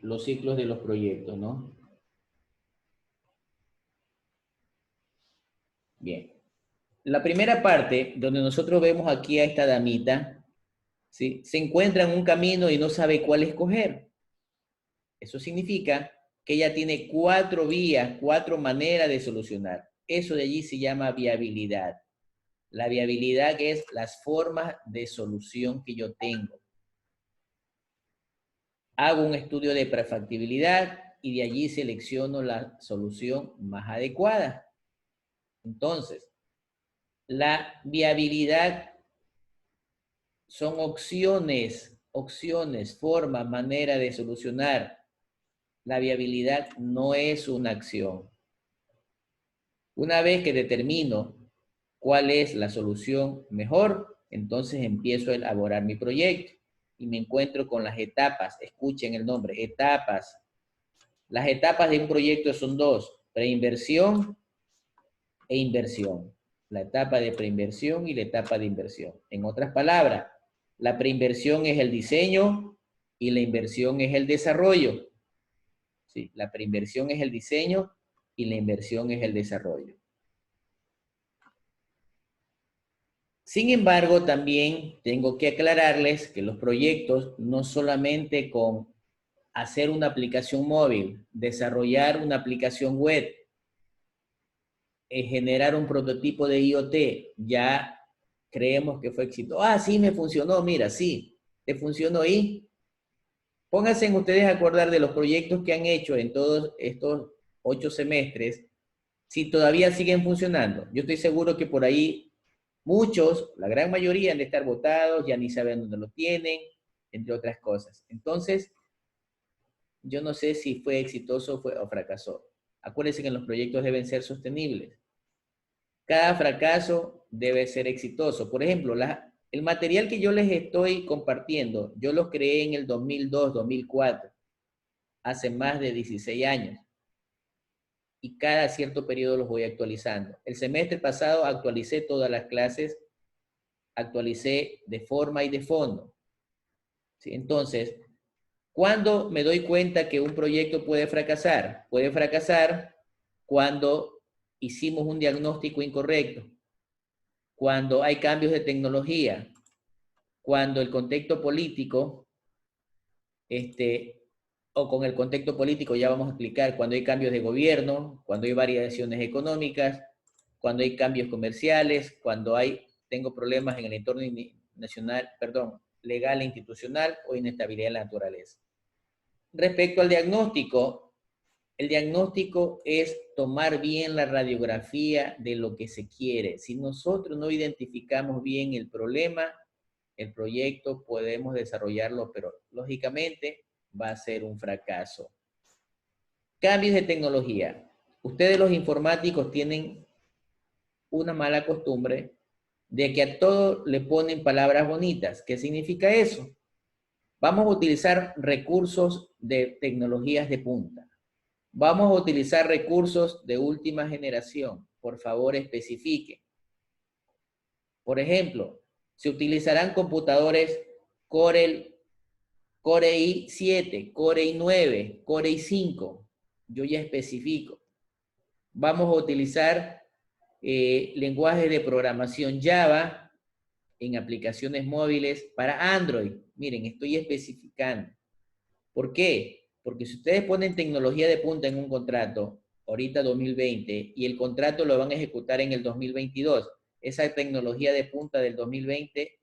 los ciclos de los proyectos, ¿no? Bien. La primera parte, donde nosotros vemos aquí a esta damita, ¿sí? Se encuentra en un camino y no sabe cuál escoger. Eso significa que ella tiene 4 vías, 4 maneras de solucionar. Eso de allí se llama viabilidad. La viabilidad que es las formas de solución que yo tengo. Hago un estudio de prefactibilidad y de allí selecciono la solución más adecuada. Entonces, la viabilidad son opciones, formas, manera de solucionar. La viabilidad no es una acción. Una vez que determino cuál es la solución mejor, entonces empiezo a elaborar mi proyecto y me encuentro con las etapas. Escuchen el nombre, etapas. Las etapas de un proyecto son 2, preinversión e inversión. La etapa de preinversión y la etapa de inversión. En otras palabras, la preinversión es el diseño y la inversión es el desarrollo. Sí, la preinversión es el diseño y la inversión es el desarrollo. Sin embargo, también tengo que aclararles que los proyectos no solamente con hacer una aplicación móvil, desarrollar una aplicación web, generar un prototipo de IoT, ya creemos que fue exitoso. Ah, sí, me funcionó, mira, sí, te funcionó y pónganse en ustedes a acordar de los proyectos que han hecho en todos estos 8 semestres, si todavía siguen funcionando. Yo estoy seguro que por ahí muchos, la gran mayoría han de estar botados, ya ni saben dónde lo tienen, entre otras cosas. Entonces, yo no sé si fue exitoso o fracasó. Acuérdense que los proyectos deben ser sostenibles. Cada fracaso debe ser exitoso. Por ejemplo, el material que yo les estoy compartiendo, yo los creé en el 2002, 2004, hace más de 16 años. Y cada cierto periodo los voy actualizando. El semestre pasado actualicé todas las clases, actualicé de forma y de fondo. ¿Sí? Entonces, ¿cuándo me doy cuenta que un proyecto puede fracasar? Puede fracasar cuando hicimos un diagnóstico incorrecto, cuando hay cambios de tecnología, cuando el contexto político, o con el contexto político ya vamos a explicar, cuando hay cambios de gobierno, cuando hay variaciones económicas, cuando hay cambios comerciales, cuando tengo problemas en el entorno nacional, legal e institucional o inestabilidad en la naturaleza. Respecto al diagnóstico, el diagnóstico es tomar bien la radiografía de lo que se quiere. Si nosotros no identificamos bien el problema, el proyecto podemos desarrollarlo, pero lógicamente va a ser un fracaso. Cambios de tecnología. Ustedes los informáticos tienen una mala costumbre de que a todo le ponen palabras bonitas. ¿Qué significa eso? Vamos a utilizar recursos de tecnologías de punta. Vamos a utilizar recursos de última generación. Por favor, especifique. Por ejemplo, se utilizarán computadores Core i7, Core i9, Core i5. Yo ya especifico. Vamos a utilizar lenguajes de programación Java en aplicaciones móviles para Android. Miren, estoy especificando. ¿Por qué? Porque si ustedes ponen tecnología de punta en un contrato, ahorita 2020, y el contrato lo van a ejecutar en el 2022, esa tecnología de punta del 2020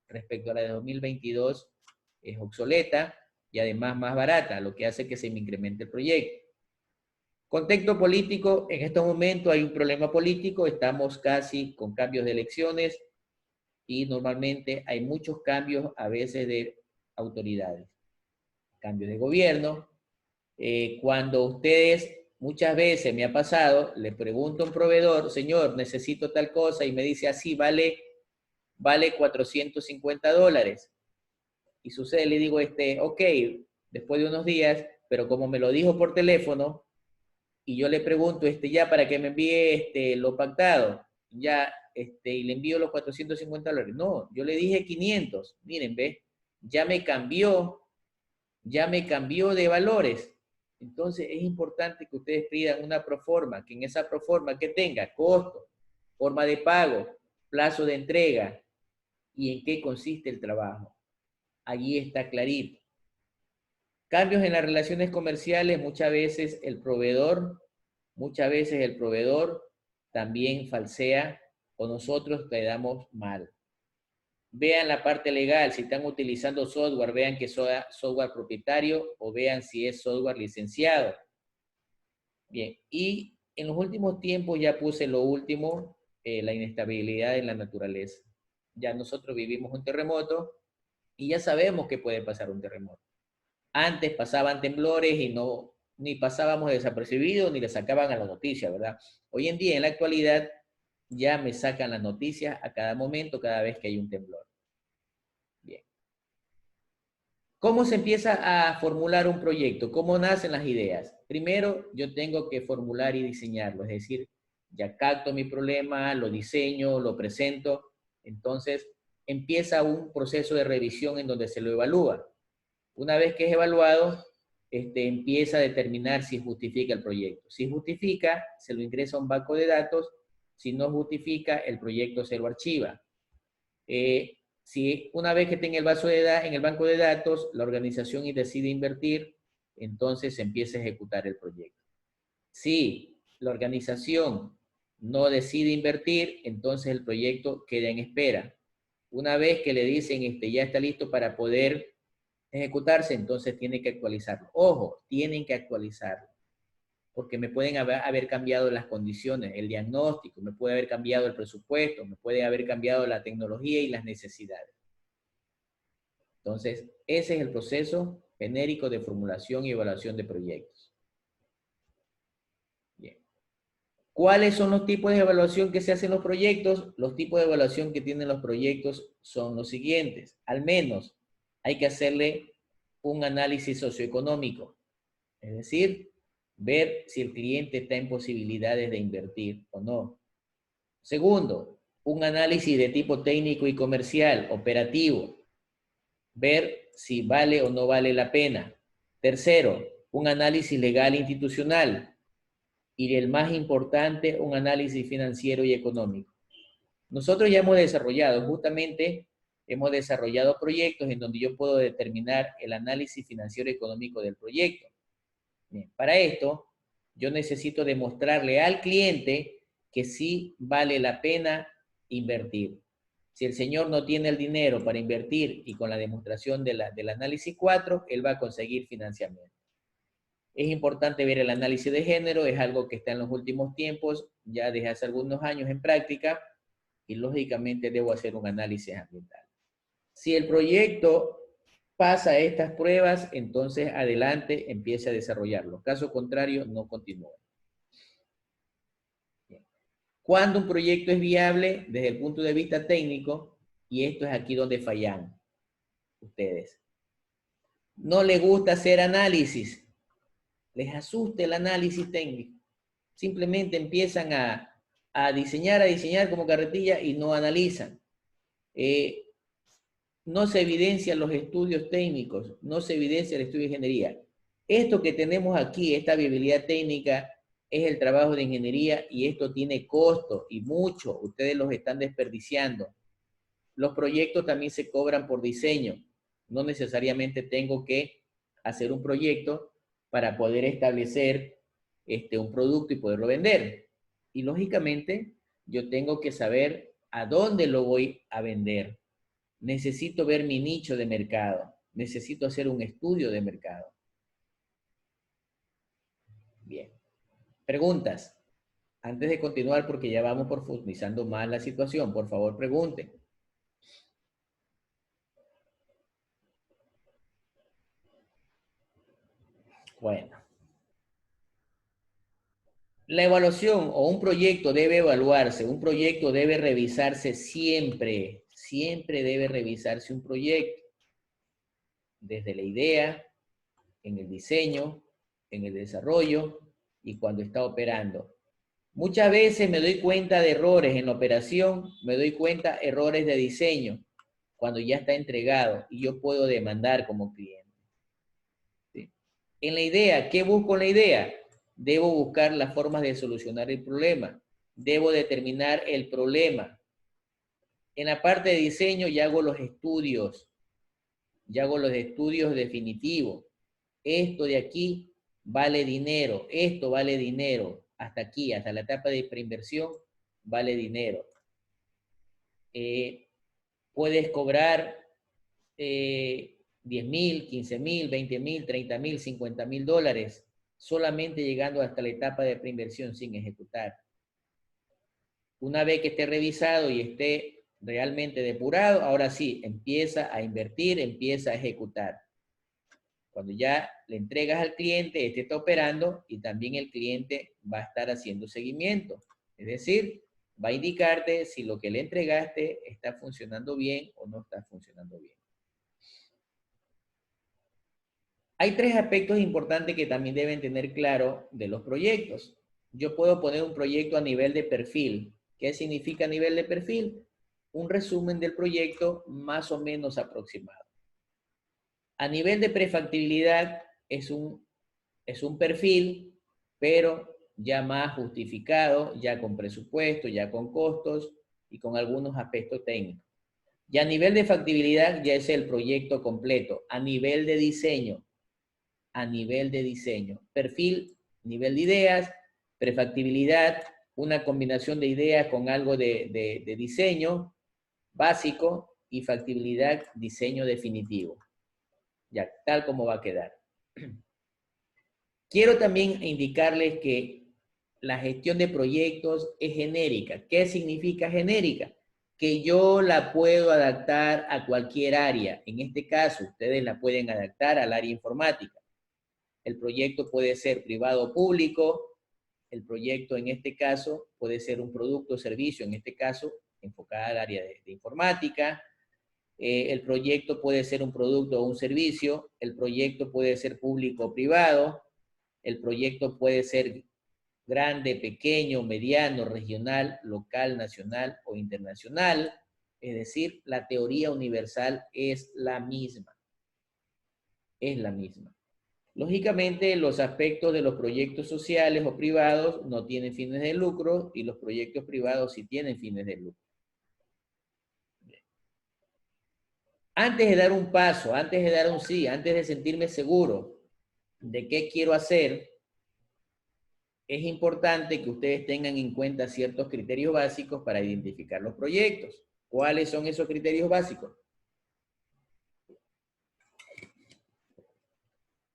respecto a la de 2022 es obsoleta y además más barata, lo que hace que se me incremente el proyecto. Contexto político, en estos momentos hay un problema político, estamos casi con cambios de elecciones y normalmente hay muchos cambios a veces de autoridades. Cambios de gobierno. Cuando ustedes, muchas veces me ha pasado, le pregunto a un proveedor, señor, necesito tal cosa, y me dice así, vale $450. Y sucede, le digo, ok, después de unos días, pero como me lo dijo por teléfono, y yo le pregunto, ya para que me envíe lo pactado, ya, y le envío los $450. No, yo le dije 500. Miren, ve, ya me cambió de valores. Entonces es importante que ustedes pidan una proforma, que en esa proforma que tenga costo, forma de pago, plazo de entrega y en qué consiste el trabajo. Allí está clarito. Cambios en las relaciones comerciales, muchas veces el proveedor también falsea o nosotros quedamos mal. Vean la parte legal, si están utilizando software, vean que sea software propietario o vean si es software licenciado. Bien, y en los últimos tiempos ya puse lo último, la inestabilidad en la naturaleza. Ya nosotros vivimos un terremoto y ya sabemos que puede pasar un terremoto. Antes pasaban temblores y ni pasábamos desapercibidos ni le sacaban a la noticia, ¿verdad? Hoy en día, en la actualidad, ya me sacan las noticias a cada momento, cada vez que hay un temblor. Bien. ¿Cómo se empieza a formular un proyecto? ¿Cómo nacen las ideas? Primero, yo tengo que formular y diseñarlo, es decir, ya capto mi problema, lo diseño, lo presento, entonces empieza un proceso de revisión en donde se lo evalúa. Una vez que es evaluado, empieza a determinar si justifica el proyecto. Si justifica, se lo ingresa a un banco de datos. Si no justifica, el proyecto se lo archiva. Si una vez que esté en en el banco de datos, la organización decide invertir, entonces se empieza a ejecutar el proyecto. Si la organización no decide invertir, entonces el proyecto queda en espera. Una vez que le dicen ya está listo para poder ejecutarse, entonces tiene que actualizarlo. Ojo, tienen que actualizarlo, porque me pueden haber cambiado las condiciones, el diagnóstico, me puede haber cambiado el presupuesto, me puede haber cambiado la tecnología y las necesidades. Entonces, ese es el proceso genérico de formulación y evaluación de proyectos. Bien. ¿Cuáles son los tipos de evaluación que se hacen en los proyectos? Los tipos de evaluación que tienen los proyectos son los siguientes. Al menos hay que hacerle un análisis socioeconómico, es decir, ver si el cliente está en posibilidades de invertir o no. Segundo, un análisis de tipo técnico y comercial, operativo, ver si vale o no vale la pena. Tercero, un análisis legal institucional. Y el más importante, un análisis financiero y económico. Nosotros ya hemos desarrollado proyectos en donde yo puedo determinar el análisis financiero y económico del proyecto. Bien, para esto, yo necesito demostrarle al cliente que sí vale la pena invertir. Si el señor no tiene el dinero para invertir y con la demostración del análisis 4, él va a conseguir financiamiento. Es importante ver el análisis de género, es algo que está en los últimos tiempos, ya desde hace algunos años en práctica, y lógicamente debo hacer un análisis ambiental. Si el proyecto pasa estas pruebas, entonces adelante empiece a desarrollarlo. Caso contrario, no continúe. ¿Cuándo un proyecto es viable? Desde el punto de vista técnico, y esto es aquí donde fallan ustedes. No les gusta hacer análisis, les asusta el análisis técnico. Simplemente empiezan a diseñar como carretilla y no analizan. No se evidencian los estudios técnicos, no se evidencia el estudio de ingeniería. Esto que tenemos aquí, esta viabilidad técnica, es el trabajo de ingeniería y esto tiene costo y mucho. Ustedes los están desperdiciando. Los proyectos también se cobran por diseño. No necesariamente tengo que hacer un proyecto para poder establecer un producto y poderlo vender. Y lógicamente, yo tengo que saber a dónde lo voy a vender. Necesito ver mi nicho de mercado. Necesito hacer un estudio de mercado. Bien. Preguntas. Antes de continuar, porque ya vamos profundizando más la situación, por favor pregunten. Bueno. La evaluación o un proyecto debe evaluarse, un proyecto debe revisarse siempre. Siempre debe revisarse un proyecto. Desde la idea, en el diseño, en el desarrollo y cuando está operando. Muchas veces me doy cuenta de errores en la operación, me doy cuenta de errores de diseño cuando ya está entregado y yo puedo demandar como cliente. ¿Sí? En la idea, ¿qué busco en la idea? Debo buscar las formas de solucionar el problema. Debo determinar el problema. En la parte de diseño ya hago los estudios. Ya hago los estudios definitivos. Esto de aquí vale dinero. Esto vale dinero. Hasta aquí, hasta la etapa de preinversión, vale dinero. Puedes cobrar 10,000, 15,000, 20,000, 30,000, 50,000 dólares solamente llegando hasta la etapa de preinversión sin ejecutar. Una vez que esté revisado y esté realmente depurado, ahora sí, empieza a invertir, empieza a ejecutar. Cuando ya le entregas al cliente, este está operando y también el cliente va a estar haciendo seguimiento. Es decir, va a indicarte si lo que le entregaste está funcionando bien o no está funcionando bien. Hay tres aspectos importantes que también deben tener claro de los proyectos. Yo puedo poner un proyecto a nivel de perfil. ¿Qué significa nivel de perfil? Un resumen del proyecto más o menos aproximado. A nivel de prefactibilidad es un perfil, pero ya más justificado, ya con presupuesto, ya con costos y con algunos aspectos técnicos. Y a nivel de factibilidad ya es el proyecto completo. A nivel de diseño, perfil, nivel de ideas, prefactibilidad, una combinación de ideas con algo de diseño básico y factibilidad, diseño definitivo. Ya, tal como va a quedar. Quiero también indicarles que la gestión de proyectos es genérica. ¿Qué significa genérica? Que yo la puedo adaptar a cualquier área. En este caso, ustedes la pueden adaptar al área informática. El proyecto puede ser privado o público. El proyecto en este caso puede ser un producto o servicio, en este caso enfocada al área de informática. El proyecto puede ser un producto o un servicio. El proyecto puede ser público o privado. El proyecto puede ser grande, pequeño, mediano, regional, local, nacional o internacional. Es decir, la teoría universal es la misma. Es la misma. Lógicamente, los aspectos de los proyectos sociales o privados no tienen fines de lucro y los proyectos privados sí tienen fines de lucro. Antes de dar un paso, antes de dar un sí, antes de sentirme seguro de qué quiero hacer, es importante que ustedes tengan en cuenta ciertos criterios básicos para identificar los proyectos. ¿Cuáles son esos criterios básicos?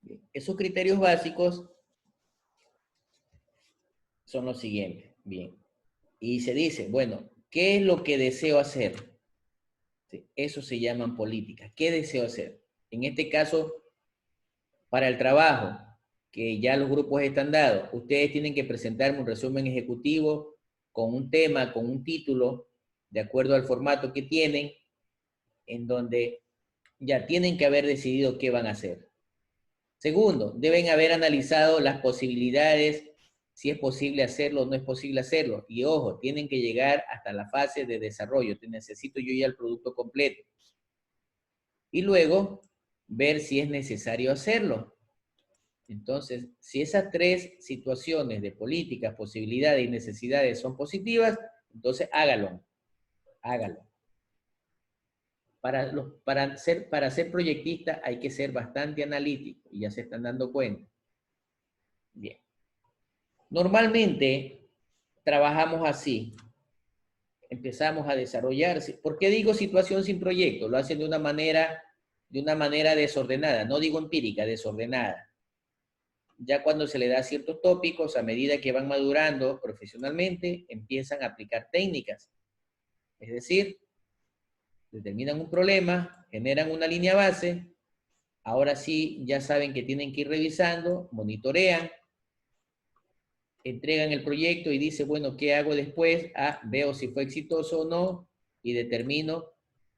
Bien, esos criterios básicos son los siguientes. Bien. Y se dice, bueno, ¿qué es lo que deseo hacer? Sí, eso se llaman políticas. ¿Qué deseo hacer? En este caso, para el trabajo, que ya los grupos están dados, ustedes tienen que presentarme un resumen ejecutivo con un tema, con un título, de acuerdo al formato que tienen, en donde ya tienen que haber decidido qué van a hacer. Segundo, deben haber analizado las posibilidades, si es posible hacerlo o no es posible hacerlo. Y ojo, tienen que llegar hasta la fase de desarrollo. Necesito yo ya el producto completo. Y luego, ver si es necesario hacerlo. Entonces, si esas tres situaciones de políticas, posibilidades y necesidades son positivas, entonces hágalo. Hágalo. Para ser proyectista hay que ser bastante analítico y ya se están dando cuenta. Bien. Normalmente trabajamos así. Empezamos a desarrollarse. ¿Por qué digo situación sin proyecto? Lo hacen de una manera desordenada. No digo empírica, desordenada. Ya cuando se le da ciertos tópicos, a medida que van madurando profesionalmente, empiezan a aplicar técnicas. Es decir, determinan un problema, generan una línea base, ahora sí ya saben que tienen que ir revisando, monitorean, entregan el proyecto y dice, bueno, ¿qué hago después? Veo si fue exitoso o no y determino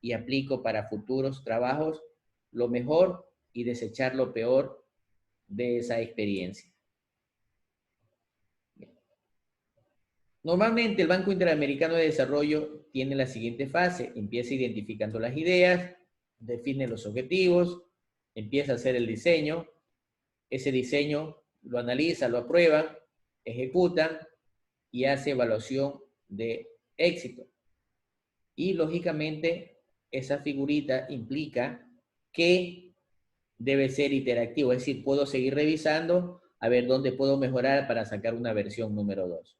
y aplico para futuros trabajos lo mejor y desechar lo peor de esa experiencia. Normalmente el Banco Interamericano de Desarrollo tiene la siguiente fase. Empieza identificando las ideas, define los objetivos, empieza a hacer el diseño. Ese diseño lo analiza, lo aprueba, ejecutan y hace evaluación de éxito. Y lógicamente esa figurita implica que debe ser interactivo, es decir, puedo seguir revisando a ver dónde puedo mejorar para sacar una versión número 2.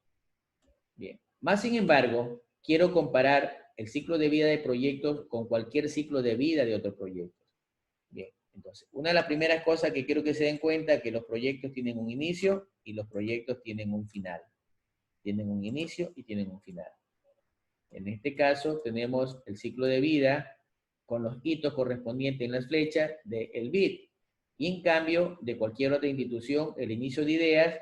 Bien. Más sin embargo, quiero comparar el ciclo de vida de proyectos con cualquier ciclo de vida de otros proyectos. Bien, entonces, una de las primeras cosas que quiero que se den cuenta es que los proyectos tienen un inicio y los proyectos tienen un final. Tienen un inicio y tienen un final. En este caso, tenemos el ciclo de vida con los hitos correspondientes en las flechas del BID. Y en cambio, de cualquier otra institución, el inicio de ideas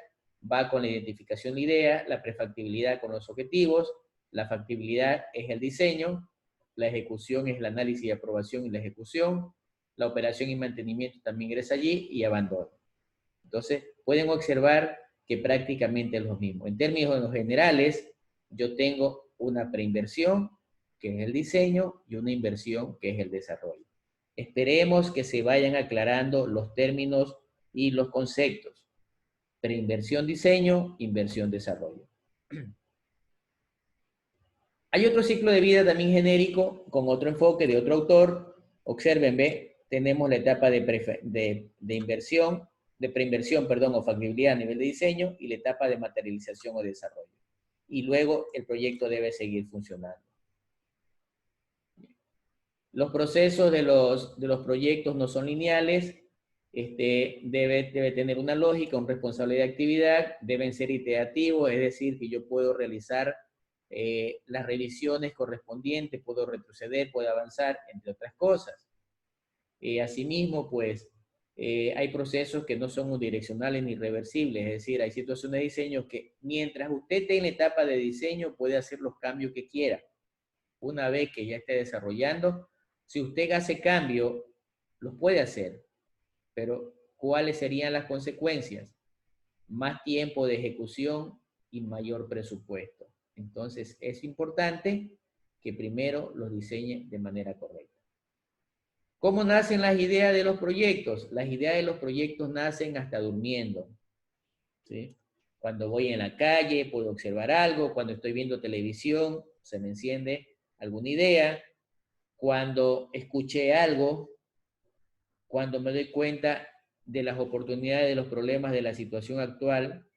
va con la identificación de ideas, la prefactibilidad con los objetivos, la factibilidad es el diseño, la ejecución es el análisis y aprobación y la ejecución, la operación y mantenimiento también ingresa allí y abandono. Entonces, pueden observar que prácticamente es lo mismo. En términos generales, yo tengo una preinversión, que es el diseño, y una inversión, que es el desarrollo. Esperemos que se vayan aclarando los términos y los conceptos. Preinversión, diseño, inversión, desarrollo. Hay otro ciclo de vida también genérico, con otro enfoque de otro autor. Observen, ve, tenemos la etapa de inversión, de preinversión, perdón, o factibilidad a nivel de diseño, y la etapa de materialización o desarrollo. Y luego el proyecto debe seguir funcionando. Los procesos de los proyectos no son lineales, debe tener una lógica, un responsable de actividad, deben ser iterativos, es decir, que yo puedo realizar las revisiones correspondientes, puedo retroceder, puedo avanzar, entre otras cosas. Asimismo, pues, hay procesos que no son unidireccionales ni reversibles, es decir, hay situaciones de diseño que mientras usted esté en la etapa de diseño puede hacer los cambios que quiera. Una vez que ya esté desarrollando, si usted hace cambio, los puede hacer, pero ¿cuáles serían las consecuencias? Más tiempo de ejecución y mayor presupuesto. Entonces, es importante que primero los diseñe de manera correcta. ¿Cómo nacen las ideas de los proyectos? Las ideas de los proyectos nacen hasta durmiendo, ¿sí? Cuando voy en la calle, puedo observar algo. Cuando estoy viendo televisión, se me enciende alguna idea. Cuando escuché algo, cuando me doy cuenta de las oportunidades, de los problemas de la situación actual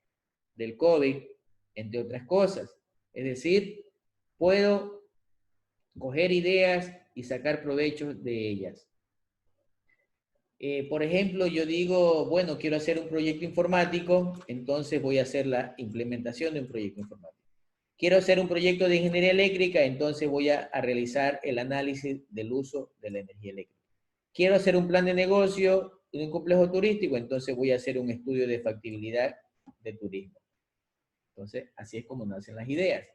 del COVID, entre otras cosas. Es decir, puedo coger ideas y sacar provecho de ellas. Por ejemplo, yo digo, bueno, quiero hacer un proyecto informático, entonces voy a hacer la implementación de un proyecto informático. Quiero hacer un proyecto de ingeniería eléctrica, entonces voy a realizar el análisis del uso de la energía eléctrica. Quiero hacer un plan de negocio en un complejo turístico, entonces voy a hacer un estudio de factibilidad de turismo. Entonces, así es como nacen las ideas.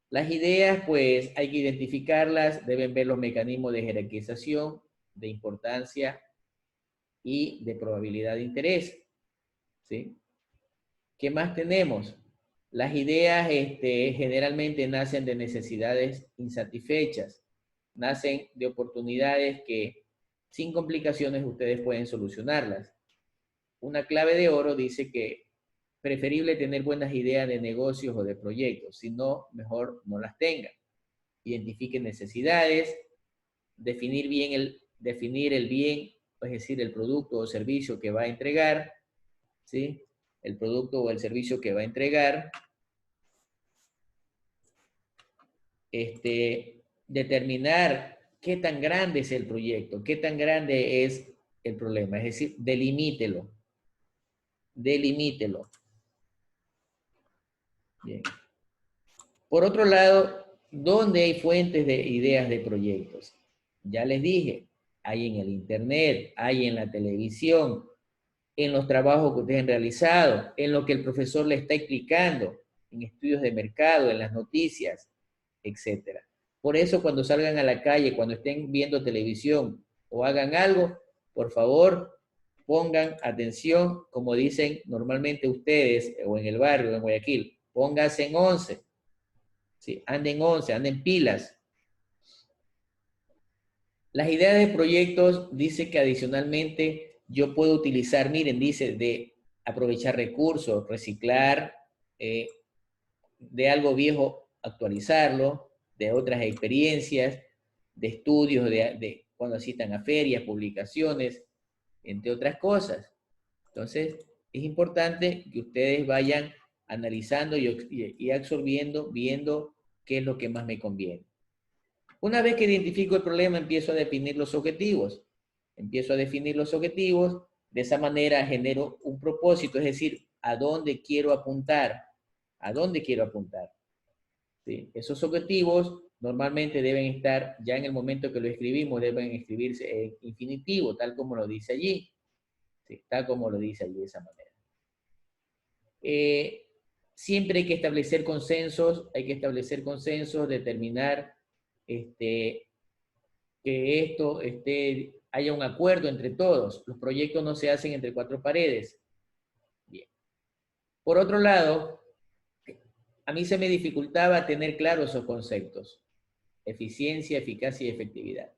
Las ideas, pues, hay que identificarlas, deben ver los mecanismos de jerarquización, de importancia y de probabilidad de interés, ¿sí? ¿Qué más tenemos? Las ideas generalmente nacen de necesidades insatisfechas, nacen de oportunidades que sin complicaciones ustedes pueden solucionarlas. Una clave de oro dice que preferible tener buenas ideas de negocios o de proyectos, si no, mejor no las tengan. Identifiquen necesidades, definir el bien, es decir, el producto o servicio que va a entregar, ¿sí? El producto o el servicio que va a entregar, determinar qué tan grande es el proyecto, qué tan grande es el problema, es decir, delimítelo. Bien. Por otro lado, ¿dónde hay fuentes de ideas de proyectos? Ya les dije, hay en el internet, hay en la televisión, en los trabajos que ustedes han realizado, en lo que el profesor le está explicando, en estudios de mercado, en las noticias, etc. Por eso cuando salgan a la calle, cuando estén viendo televisión o hagan algo, por favor, pongan atención, como dicen normalmente ustedes, o en el barrio, en Guayaquil, pónganse en 11. ¿Sí? Anden 11, anden pilas. Las ideas de proyectos dice que adicionalmente yo puedo utilizar, miren, dice de aprovechar recursos, reciclar, de algo viejo actualizarlo, de otras experiencias, de estudios, de cuando citan a ferias, publicaciones, entre otras cosas. Entonces, es importante que ustedes vayan analizando y absorbiendo, viendo qué es lo que más me conviene. Una vez que identifico el problema, empiezo a definir los objetivos. De esa manera genero un propósito, es decir, ¿a dónde quiero apuntar? ¿Sí? Esos objetivos normalmente deben estar, ya en el momento que lo escribimos, deben escribirse en infinitivo, tal como lo dice allí. ¿Sí? Tal como lo dice allí de esa manera. Siempre hay que establecer consensos, determinar que esto haya un acuerdo entre todos. Los proyectos no se hacen entre cuatro paredes. Bien. Por otro lado, a mí se me dificultaba tener claros esos conceptos. Eficiencia, eficacia y efectividad.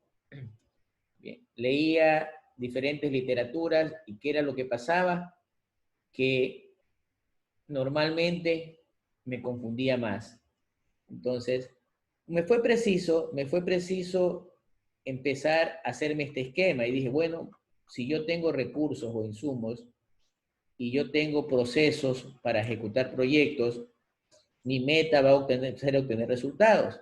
Bien. Leía diferentes literaturas y ¿qué era lo que pasaba? Que normalmente me confundía más. Entonces, me fue preciso empezar a hacerme este esquema y dije, bueno, si yo tengo recursos o insumos y yo tengo procesos para ejecutar proyectos, mi meta va a ser obtener resultados.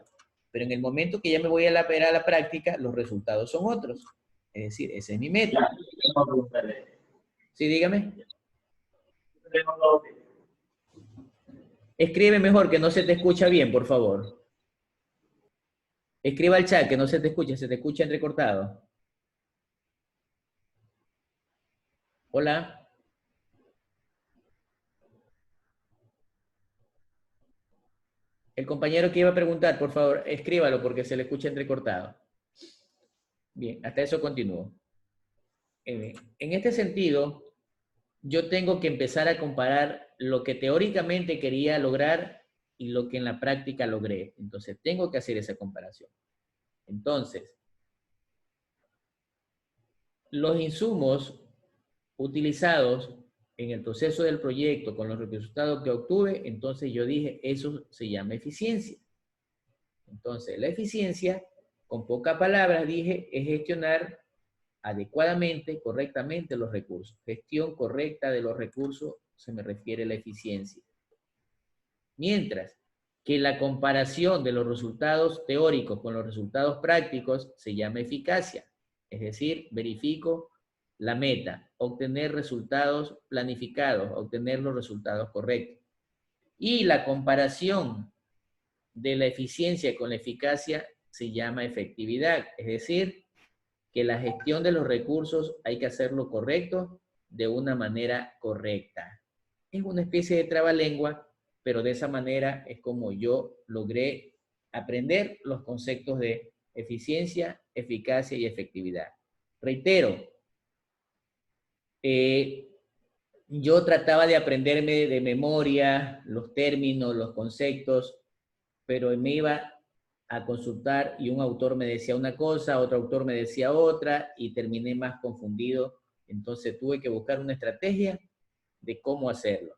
Pero en el momento que ya me voy a la práctica, los resultados son otros. Es decir, esa es mi meta. Sí, dígame. Escribe mejor, que no se te escucha bien, por favor. Escriba al chat, que no se te escucha entrecortado. Hola. El compañero que iba a preguntar, por favor, escríbalo porque se le escucha entrecortado. Bien, hasta eso continúo. En este sentido, yo tengo que empezar a comparar lo que teóricamente quería lograr y lo que en la práctica logré. Entonces, tengo que hacer esa comparación. Entonces, los insumos utilizados en el proceso del proyecto con los resultados que obtuve, entonces yo dije, eso se llama eficiencia. Entonces, la eficiencia, con pocas palabras, dije, es gestionar adecuadamente, correctamente los recursos. Gestión correcta de los recursos se me refiere a la eficiencia. Mientras que la comparación de los resultados teóricos con los resultados prácticos se llama eficacia. Es decir, verifico la meta, obtener resultados planificados, obtener los resultados correctos. Y la comparación de la eficiencia con la eficacia se llama efectividad. Es decir, que la gestión de los recursos hay que hacerlo correcto de una manera correcta. Es una especie de trabalengua, pero de esa manera es como yo logré aprender los conceptos de eficiencia, eficacia y efectividad. Reitero, yo trataba de aprenderme de memoria los términos, los conceptos, pero me iba a consultar y un autor me decía una cosa, otro autor me decía otra y terminé más confundido. Entonces tuve que buscar una estrategia de cómo hacerlo.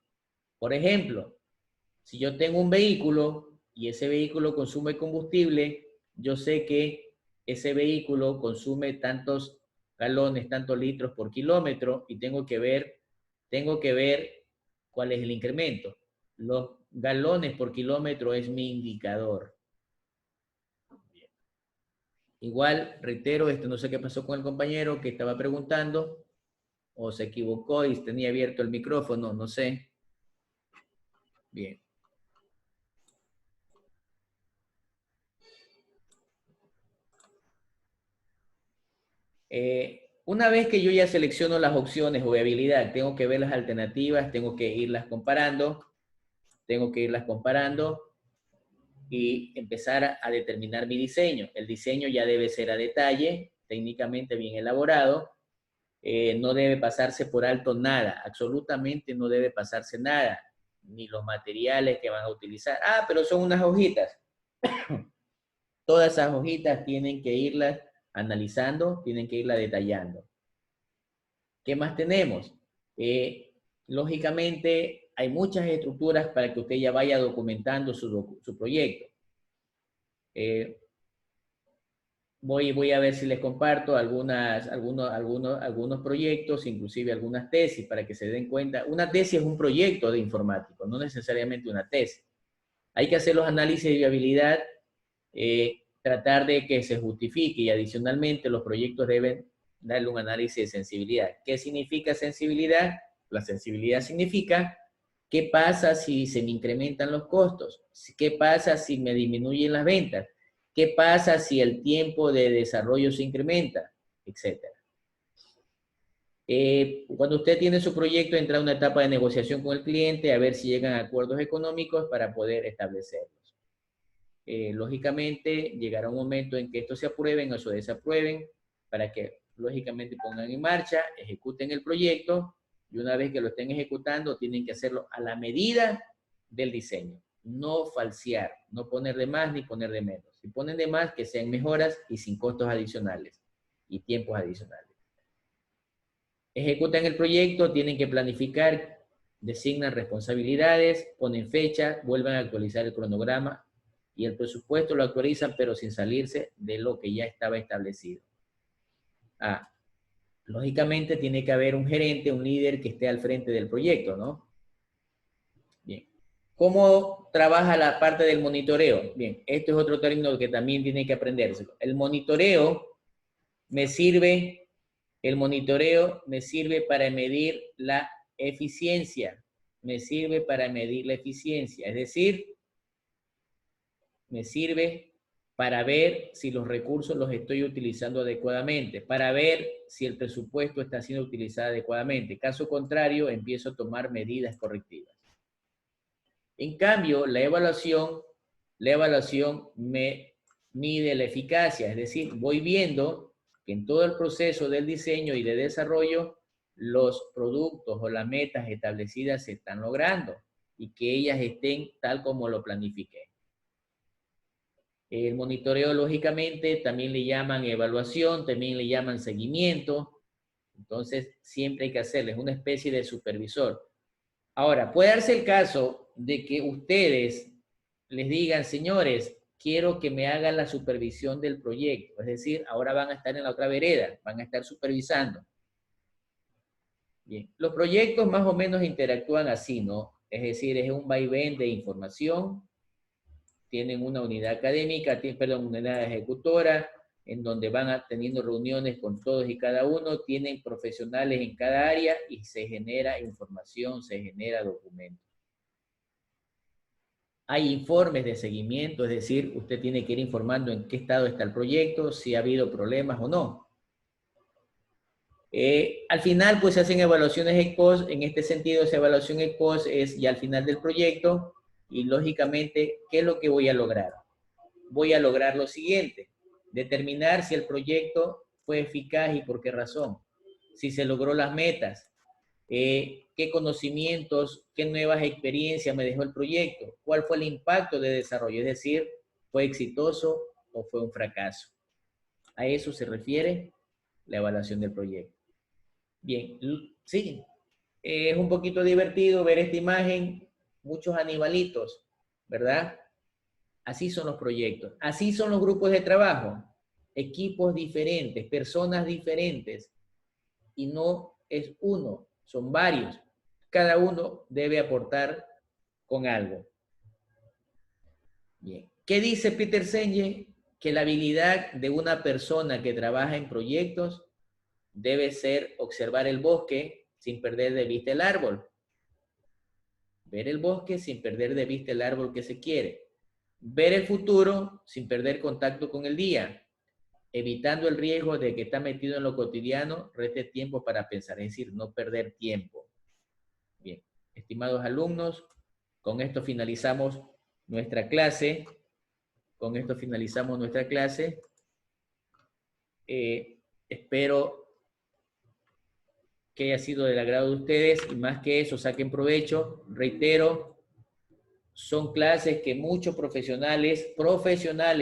Por ejemplo, si yo tengo un vehículo y ese vehículo consume combustible, yo sé que ese vehículo consume tantos galones, tantos litros por kilómetro y tengo que ver cuál es el incremento. Los galones por kilómetro es mi indicador. Igual, reitero, no sé qué pasó con el compañero que estaba preguntando, o se equivocó y tenía abierto el micrófono, no sé. Bien. Una vez que yo ya selecciono las opciones o viabilidad, tengo que ver las alternativas, tengo que irlas comparando y empezar a determinar mi diseño. El diseño ya debe ser a detalle, técnicamente bien elaborado, no debe pasarse por alto nada, absolutamente no debe pasarse nada, ni los materiales que van a utilizar. Ah, pero son unas hojitas. Todas esas hojitas tienen que irlas analizando, tienen que irlas detallando. ¿Qué más tenemos? Lógicamente, hay muchas estructuras para que usted ya vaya documentando su proyecto. Voy a ver si les comparto algunos proyectos, inclusive algunas tesis, para que se den cuenta. Una tesis es un proyecto de informático, no necesariamente una tesis. Hay que hacer los análisis de viabilidad, tratar de que se justifique y adicionalmente los proyectos deben darle un análisis de sensibilidad. ¿Qué significa sensibilidad? La sensibilidad significa qué pasa si se me incrementan los costos, qué pasa si me disminuyen las ventas, qué pasa si el tiempo de desarrollo se incrementa, etcétera. Cuando usted tiene su proyecto, entra a una etapa de negociación con el cliente a ver si llegan a acuerdos económicos para poder establecerlos. Lógicamente, llegará un momento en que estos se aprueben o se desaprueben para que, lógicamente, pongan en marcha, ejecuten el proyecto y una vez que lo estén ejecutando, tienen que hacerlo a la medida del diseño. No falsear, no poner de más ni poner de menos. Si ponen de más, que sean mejoras y sin costos adicionales y tiempos adicionales. Ejecutan el proyecto, tienen que planificar, designan responsabilidades, ponen fecha, vuelven a actualizar el cronograma y el presupuesto lo actualizan, pero sin salirse de lo que ya estaba establecido. Lógicamente tiene que haber un gerente, un líder que esté al frente del proyecto, ¿no? Bien. ¿Cómo trabaja la parte del monitoreo? Bien, esto es otro término que también tiene que aprenderse. El monitoreo me sirve para medir la eficiencia. Me sirve para medir la eficiencia. Es decir, me sirve para ver si los recursos los estoy utilizando adecuadamente, para ver si el presupuesto está siendo utilizado adecuadamente. Caso contrario, empiezo a tomar medidas correctivas. En cambio, la evaluación me mide la eficacia, es decir, voy viendo que en todo el proceso del diseño y de desarrollo, los productos o las metas establecidas se están logrando y que ellas estén tal como lo planifiqué. El monitoreo, lógicamente, también le llaman evaluación, también le llaman seguimiento. Entonces, siempre hay que hacerles una especie de supervisor. Ahora, puede darse el caso de que ustedes les digan, señores, quiero que me hagan la supervisión del proyecto. Es decir, ahora van a estar en la otra vereda, van a estar supervisando. Bien, los proyectos más o menos interactúan así, ¿no? Es decir, es un vaivén de información. Tienen una unidad académica, perdón, una unidad ejecutora, en donde van teniendo reuniones con todos y cada uno, tienen profesionales en cada área y se genera información, se genera documento. Hay informes de seguimiento, es decir, usted tiene que ir informando en qué estado está el proyecto, si ha habido problemas o no. Al final, pues se hacen evaluaciones ex post. En este sentido, esa evaluación ex post es ya al final del proyecto y, lógicamente, ¿qué es lo que voy a lograr? Voy a lograr lo siguiente: determinar si el proyecto fue eficaz y por qué razón, si se logró las metas, qué conocimientos, qué nuevas experiencias me dejó el proyecto, cuál fue el impacto de desarrollo, es decir, ¿fue exitoso o fue un fracaso? A eso se refiere la evaluación del proyecto. Bien, sí, es un poquito divertido ver esta imagen, muchos animalitos, ¿verdad? Así son los proyectos, así son los grupos de trabajo, equipos diferentes, personas diferentes, y no es uno, son varios. Cada uno debe aportar con algo. Bien. ¿Qué dice Peter Senge? Que la habilidad de una persona que trabaja en proyectos debe ser observar el bosque sin perder de vista el árbol. Ver el bosque sin perder de vista el árbol que se quiere. Ver el futuro sin perder contacto con el día, evitando el riesgo de que está metido en lo cotidiano, reste tiempo para pensar, es decir, no perder tiempo. Bien, estimados alumnos, con esto finalizamos nuestra clase. Espero que haya sido del agrado de ustedes y, más que eso, saquen provecho. Reitero, son clases que muchos profesionales,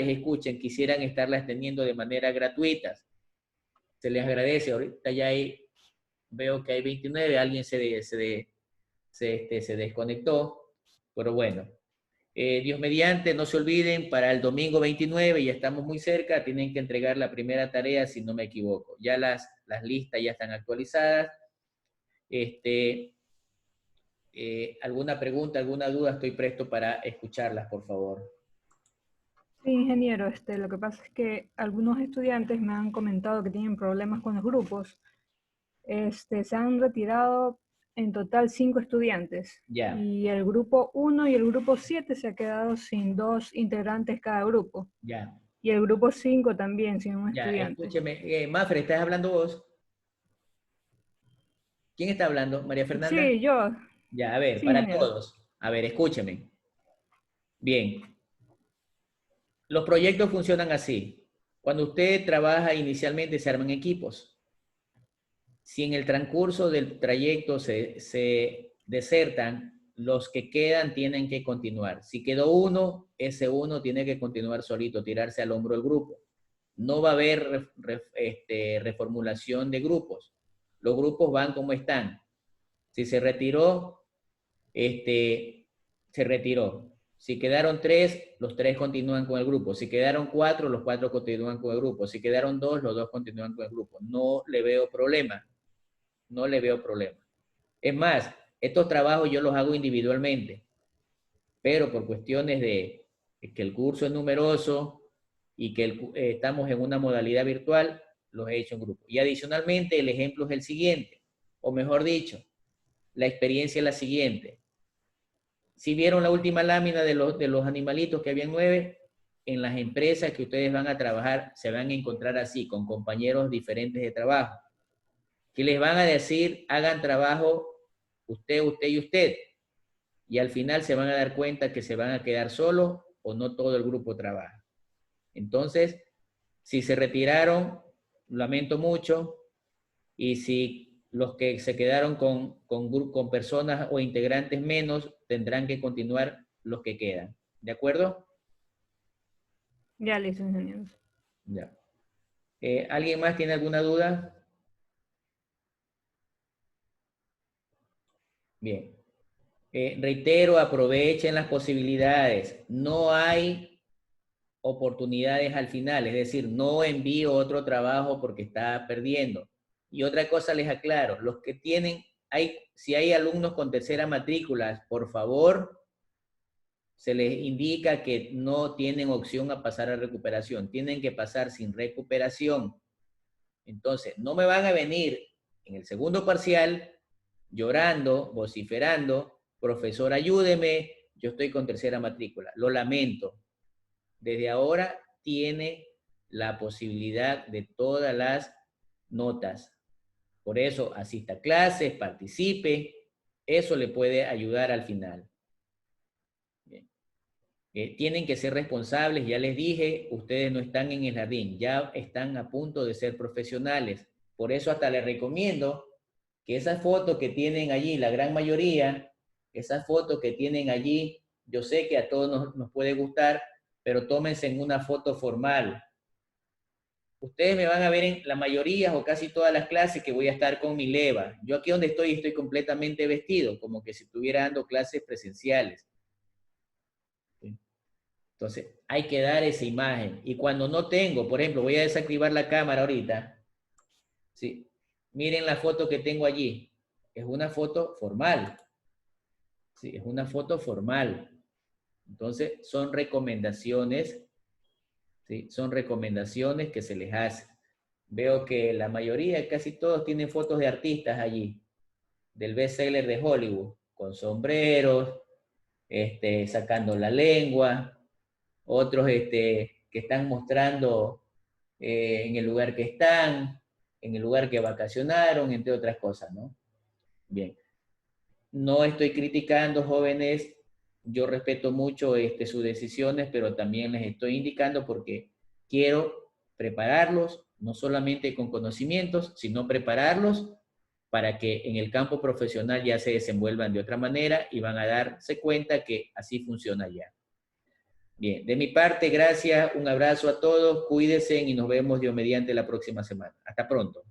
escuchen, quisieran estarlas teniendo de manera gratuita. Se les agradece. Ahorita ya veo que hay 29, alguien se desconectó, pero bueno. Dios mediante, no se olviden, para el domingo 29, ya estamos muy cerca, tienen que entregar la primera tarea, si no me equivoco. Ya las listas ya están actualizadas. ¿Alguna pregunta, alguna duda? Estoy presto para escucharlas, por favor. Sí, ingeniero, lo que pasa es que algunos estudiantes me han comentado que tienen problemas con los grupos. Se han retirado en total 5 estudiantes. Ya. Y el grupo 1 y el grupo 7 se ha quedado sin 2 integrantes cada grupo. Ya. Y el grupo 5 también, sin un Ya, estudiante. escúcheme. Mafre, ¿estás hablando vos? ¿Quién está hablando? ¿María Fernanda? Sí, yo. Ya, a ver, Sí, para ingeniero. todos. A ver, escúcheme. Bien. Los proyectos funcionan así. Cuando usted trabaja inicialmente se arman equipos. Si en el transcurso del trayecto se desertan, los que quedan tienen que continuar. Si quedó uno, ese uno tiene que continuar solito, tirarse al hombro del grupo. No va a haber reformulación de grupos. Los grupos van como están. Si se retiró, se retiró. Si quedaron 3, los 3 continúan con el grupo. Si quedaron 4, los 4 continúan con el grupo. Si quedaron 2, los 2 continúan con el grupo. No le veo problema. No le veo problema. Es más, estos trabajos yo los hago individualmente, pero por cuestiones de que el curso es numeroso y que estamos en una modalidad virtual, los he hecho en grupo. Y adicionalmente, el ejemplo es el siguiente, o mejor dicho, la experiencia es la siguiente. Si vieron la última lámina de los animalitos que habían 9, en las empresas que ustedes van a trabajar se van a encontrar así, con compañeros diferentes de trabajo, que les van a decir, hagan trabajo usted, usted y usted. Y al final se van a dar cuenta que se van a quedar solos o no todo el grupo trabaja. Entonces, si se retiraron, lamento mucho, y si los que se quedaron con personas o integrantes menos, tendrán que continuar los que quedan. ¿De acuerdo? Ya, listo, ingeniero. Ya. ¿Alguien más tiene alguna duda? Bien. Reitero, aprovechen las posibilidades. No hay oportunidades al final, es decir, no envío otro trabajo porque está perdiendo. Y otra cosa les aclaro, los que tienen, si hay alumnos con tercera matrícula, por favor, se les indica que no tienen opción a pasar a recuperación, tienen que pasar sin recuperación. Entonces, no me van a venir en el segundo parcial llorando, vociferando, profesor, ayúdeme, yo estoy con tercera matrícula. Lo lamento. Desde ahora tiene la posibilidad de todas las notas. Por eso asista a clases, participe, eso le puede ayudar al final. Bien. Tienen que ser responsables, ya les dije, ustedes no están en el jardín, ya están a punto de ser profesionales. Por eso hasta les recomiendo que esas fotos que tienen allí, la gran mayoría, esas fotos que tienen allí, yo sé que a todos nos puede gustar, pero tómense en una foto formal. Ustedes me van a ver en la mayoría o casi todas las clases que voy a estar con mi leva. Yo aquí donde estoy completamente vestido, como que si estuviera dando clases presenciales. Entonces, hay que dar esa imagen. Y cuando no tengo, por ejemplo, voy a desactivar la cámara ahorita. ¿Sí? Miren la foto que tengo allí. Es una foto formal. Sí, es una foto formal. Entonces, son recomendaciones, ¿sí? Son recomendaciones que se les hace. Veo que la mayoría, casi todos tienen fotos de artistas allí, del bestseller de Hollywood, con sombreros, sacando la lengua, otros que están mostrando en el lugar que están, en el lugar que vacacionaron, entre otras cosas, ¿no? Bien. No estoy criticando, jóvenes, yo respeto mucho sus decisiones, pero también les estoy indicando porque quiero prepararlos, no solamente con conocimientos, sino prepararlos para que en el campo profesional ya se desenvuelvan de otra manera y van a darse cuenta que así funciona ya. Bien, de mi parte, gracias, un abrazo a todos, cuídense y nos vemos Dios mediante la próxima semana. Hasta pronto.